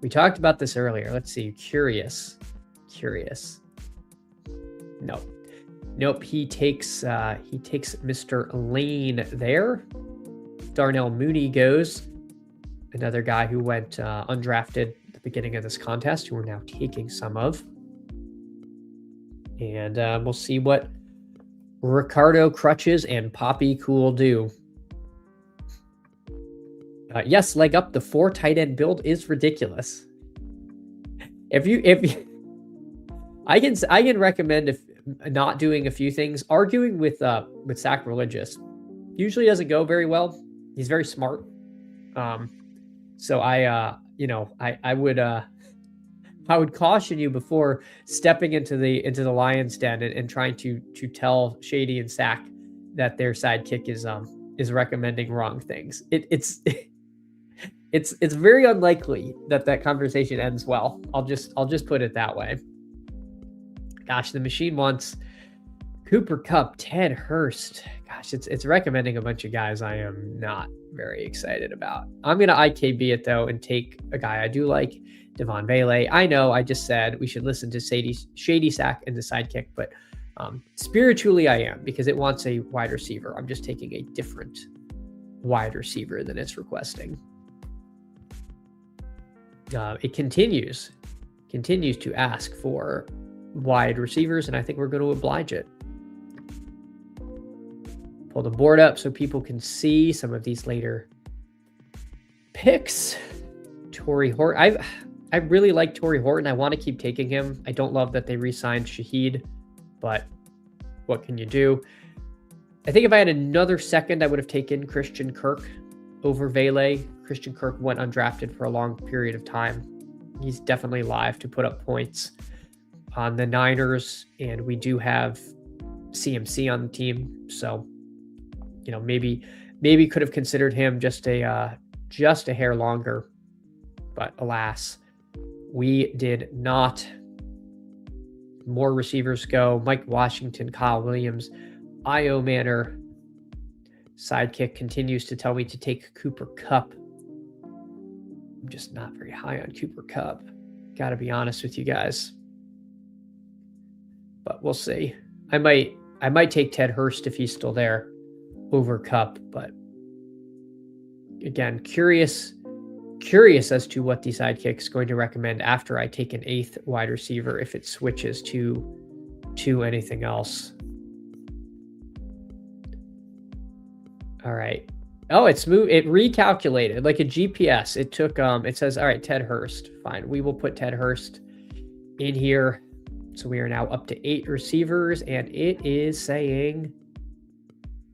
We talked about this earlier. Let's see. Curious. Nope. He takes Mr. Lane there. Darnell Mooney goes. Another guy who went undrafted at the beginning of this contest, who we're now taking some of. And we'll see what Ricardo Crutches and Poppy Cool do. Yes, Leg Up, the 4 tight end build is ridiculous. If I can recommend if not doing a few things. Arguing with Sacrilegious usually doesn't go very well. He's very smart. So I would caution you before stepping into the lion's den and trying to tell Shady and Sack that their sidekick is recommending wrong things. It's very unlikely that conversation ends well. I'll just put it that way. Gosh, the machine wants Cooper Kupp, Ted Hurst. Gosh, it's recommending a bunch of guys I am not very excited about. I'm gonna IKB it though and take a guy I do like, Devon Vele. I know I just said we should listen to Shady Sack and the sidekick, but spiritually I am, because it wants a wide receiver. I'm just taking a different wide receiver than it's requesting. It continues to ask for wide receivers, and I think we're going to oblige it. Pull the board up so people can see some of these later picks. Torrey Horton. I really like Torrey Horton. I want to keep taking him. I don't love that they re-signed Shaheed, but what can you do? I think if I had another second, I would have taken Christian Kirk over Vele. Christian Kirk went undrafted for a long period of time. He's definitely live to put up points on the Niners, and we do have CMC on the team, so maybe could have considered him just a hair longer, but alas, we did not. More receivers go. Mike Washington, Kyle Williams, Io Manor. Sidekick continues to tell me to take Cooper Kupp. I'm just not very high on Cooper Kupp. Gotta be honest with you guys. But we'll see. I might take Ted Hurst if he's still there over Kupp, but again, curious as to what the Sidekick is going to recommend after I take an 8th wide receiver if it switches to anything else. All right. Oh, it recalculated like a GPS. It took it says, all right, Ted Hurst. Fine. We will put Ted Hurst in here. So we are now up to 8 receivers, and it is saying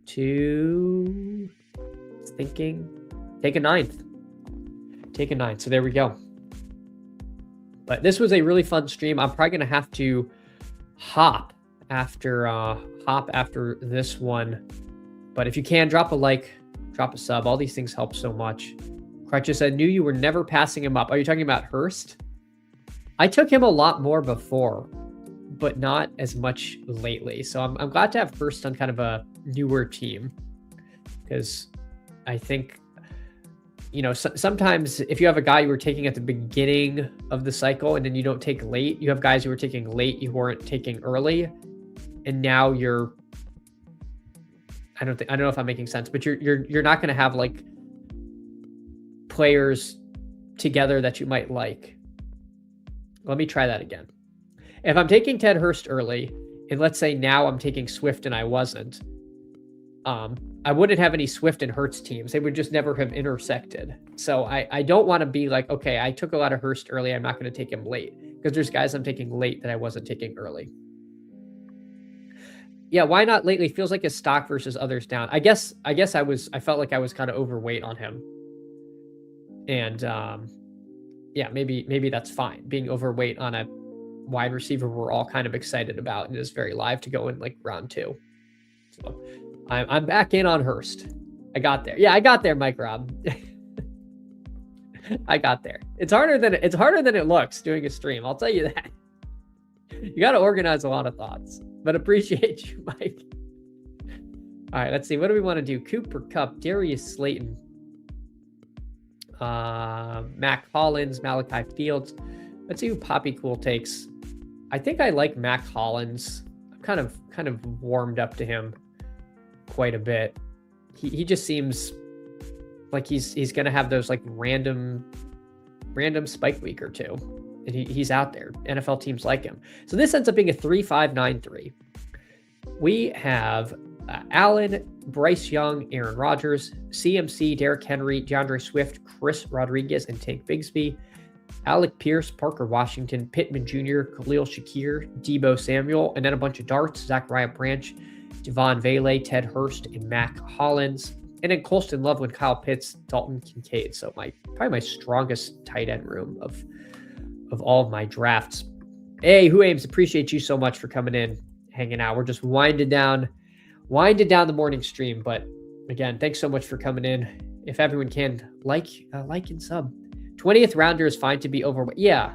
it's thinking take a 9th. Take a 9th. So there we go. But this was a really fun stream. I'm probably gonna have to hop after this one. But if you can, drop a like, drop a sub. All these things help so much. Crutches said, knew you were never passing him up. Are you talking about Hurst? I took him a lot more before, but not as much lately. So I'm glad to have Hurst on kind of a newer team, because I think, sometimes if you have a guy you were taking at the beginning of the cycle and then you don't take late, you have guys who were taking late you weren't taking early, and now you're, I don't know if I'm making sense, but you're not going to have like players together that you might like. Let me try that again. If I'm taking Ted Hurst early, and let's say now I'm taking Swift and I wasn't, I wouldn't have any Swift and Hurts teams. They would just never have intersected. So I don't want to be like, okay, I took a lot of Hurst early, I'm not going to take him late, because there's guys I'm taking late that I wasn't taking early. Yeah, why not lately? Feels like his stock versus others down. I guess I felt like I was kind of overweight on him. And yeah, maybe that's fine. Being overweight on a wide receiver we're all kind of excited about and is very live to go in like round 2. So I'm back in on Hurst. I got there. Yeah, I got there, Mike Rob. I got there. It's harder than it looks doing a stream. I'll tell you that. You got to organize a lot of thoughts, but appreciate you, Mike. All right, let's see. What do we want to do? Cooper Kupp, Darius Slayton, Mac Hollins, Malachi Fields. Let's see who Poppy Cool takes. I think I like Mac Hollins. I'm kind of warmed up to him quite a bit. He just seems like he's gonna have those like random spike week or two, and he's out there. NFL teams like him. So this ends up being a 3-5-9-3. We have Allen, Bryce Young, Aaron Rodgers, CMC, Derrick Henry, DeAndre Swift, Chris Rodriguez, and Tank Bigsby, Alec Pierce, Parker Washington, Pittman Jr., Khalil Shakir, Deebo Samuel, and then a bunch of darts, Zachariah Branch, Devon Vele, Ted Hurst, and Mac Hollins. And then Colston Loveland, Kyle Pitts, Dalton Kincaid. So probably my strongest tight end room of all of my drafts. Hey, Who Ames, appreciate you so much for coming in, hanging out. We're just winding down the morning stream. But again, thanks so much for coming in. If everyone can like and sub. 20th rounder is fine to be overweight. Yeah,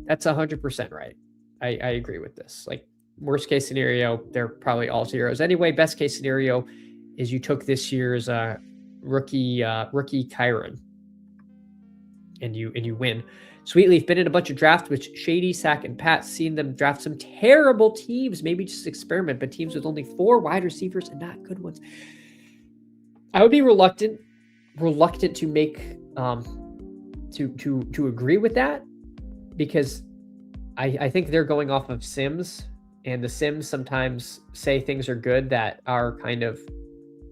that's 100% right. I agree with this. Like, worst case scenario, they're probably all zeros anyway. Best case scenario is you took this year's rookie Kyron and you win. Sweetleaf, been in a bunch of drafts with Shady, Sack, and Pat. Seen them draft some terrible teams. Maybe just experiment, but teams with only 4 wide receivers and not good ones. I would be reluctant to make to agree with that, because I think they're going off of Sims, and the Sims sometimes say things are good that our kind of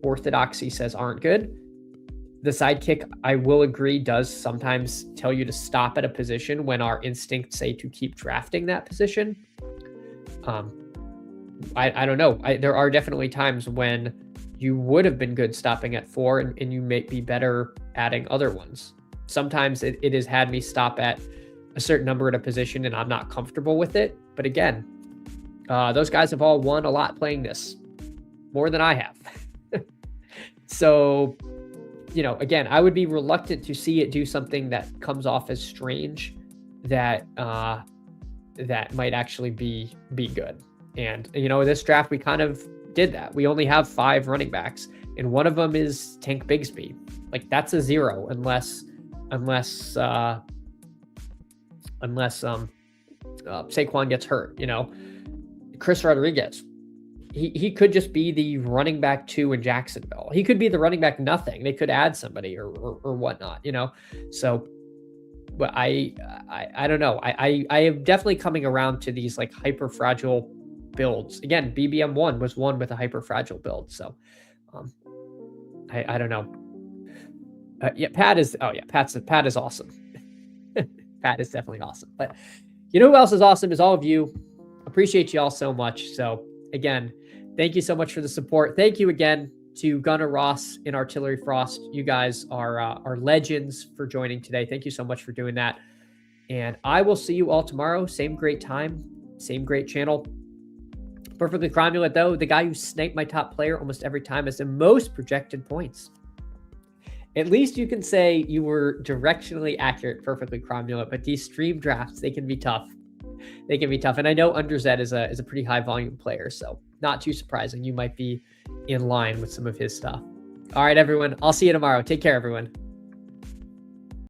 orthodoxy says aren't good. The Sidekick, I will agree, does sometimes tell you to stop at a position when our instincts say to keep drafting that position. I don't know. There are definitely times when you would have been good stopping at 4 and you may be better adding other ones. Sometimes it has had me stop at a certain number at a position and I'm not comfortable with it. But again, those guys have all won a lot playing this, more than I have. So, again, I would be reluctant to see it do something that comes off as strange, that might actually be good. And, this draft, we kind of did that. We only have 5 running backs, and one of them is Tank Bigsby. Like, that's a 0 unless unless Saquon gets hurt. Chris Rodriguez, he could just be the running back 2 in Jacksonville. He could be the running back nothing. They could add somebody or whatnot. So. But I don't know. I am definitely coming around to these like hyper fragile builds. Again, BBM1 was one with a hyper fragile build. So I don't know. Pat is awesome. Pat is definitely awesome. But who else is awesome is all of you. Appreciate you all so much. So again, thank you so much for the support. Thank you again to Gunnar Ross and Artillery Frost. You guys are legends for joining today. Thank you so much for doing that. And I will see you all tomorrow. Same great time, same great channel. Perfectly Cromulent, though, the guy who sniped my top player almost every time, has the most projected points. At least you can say you were directionally accurate, Perfectly Cromulent, but these stream drafts, they can be tough. They can be tough. And I know Underzed is a pretty high volume player, so not too surprising. You might be in line with some of his stuff. All right, everyone. I'll see you tomorrow. Take care, everyone.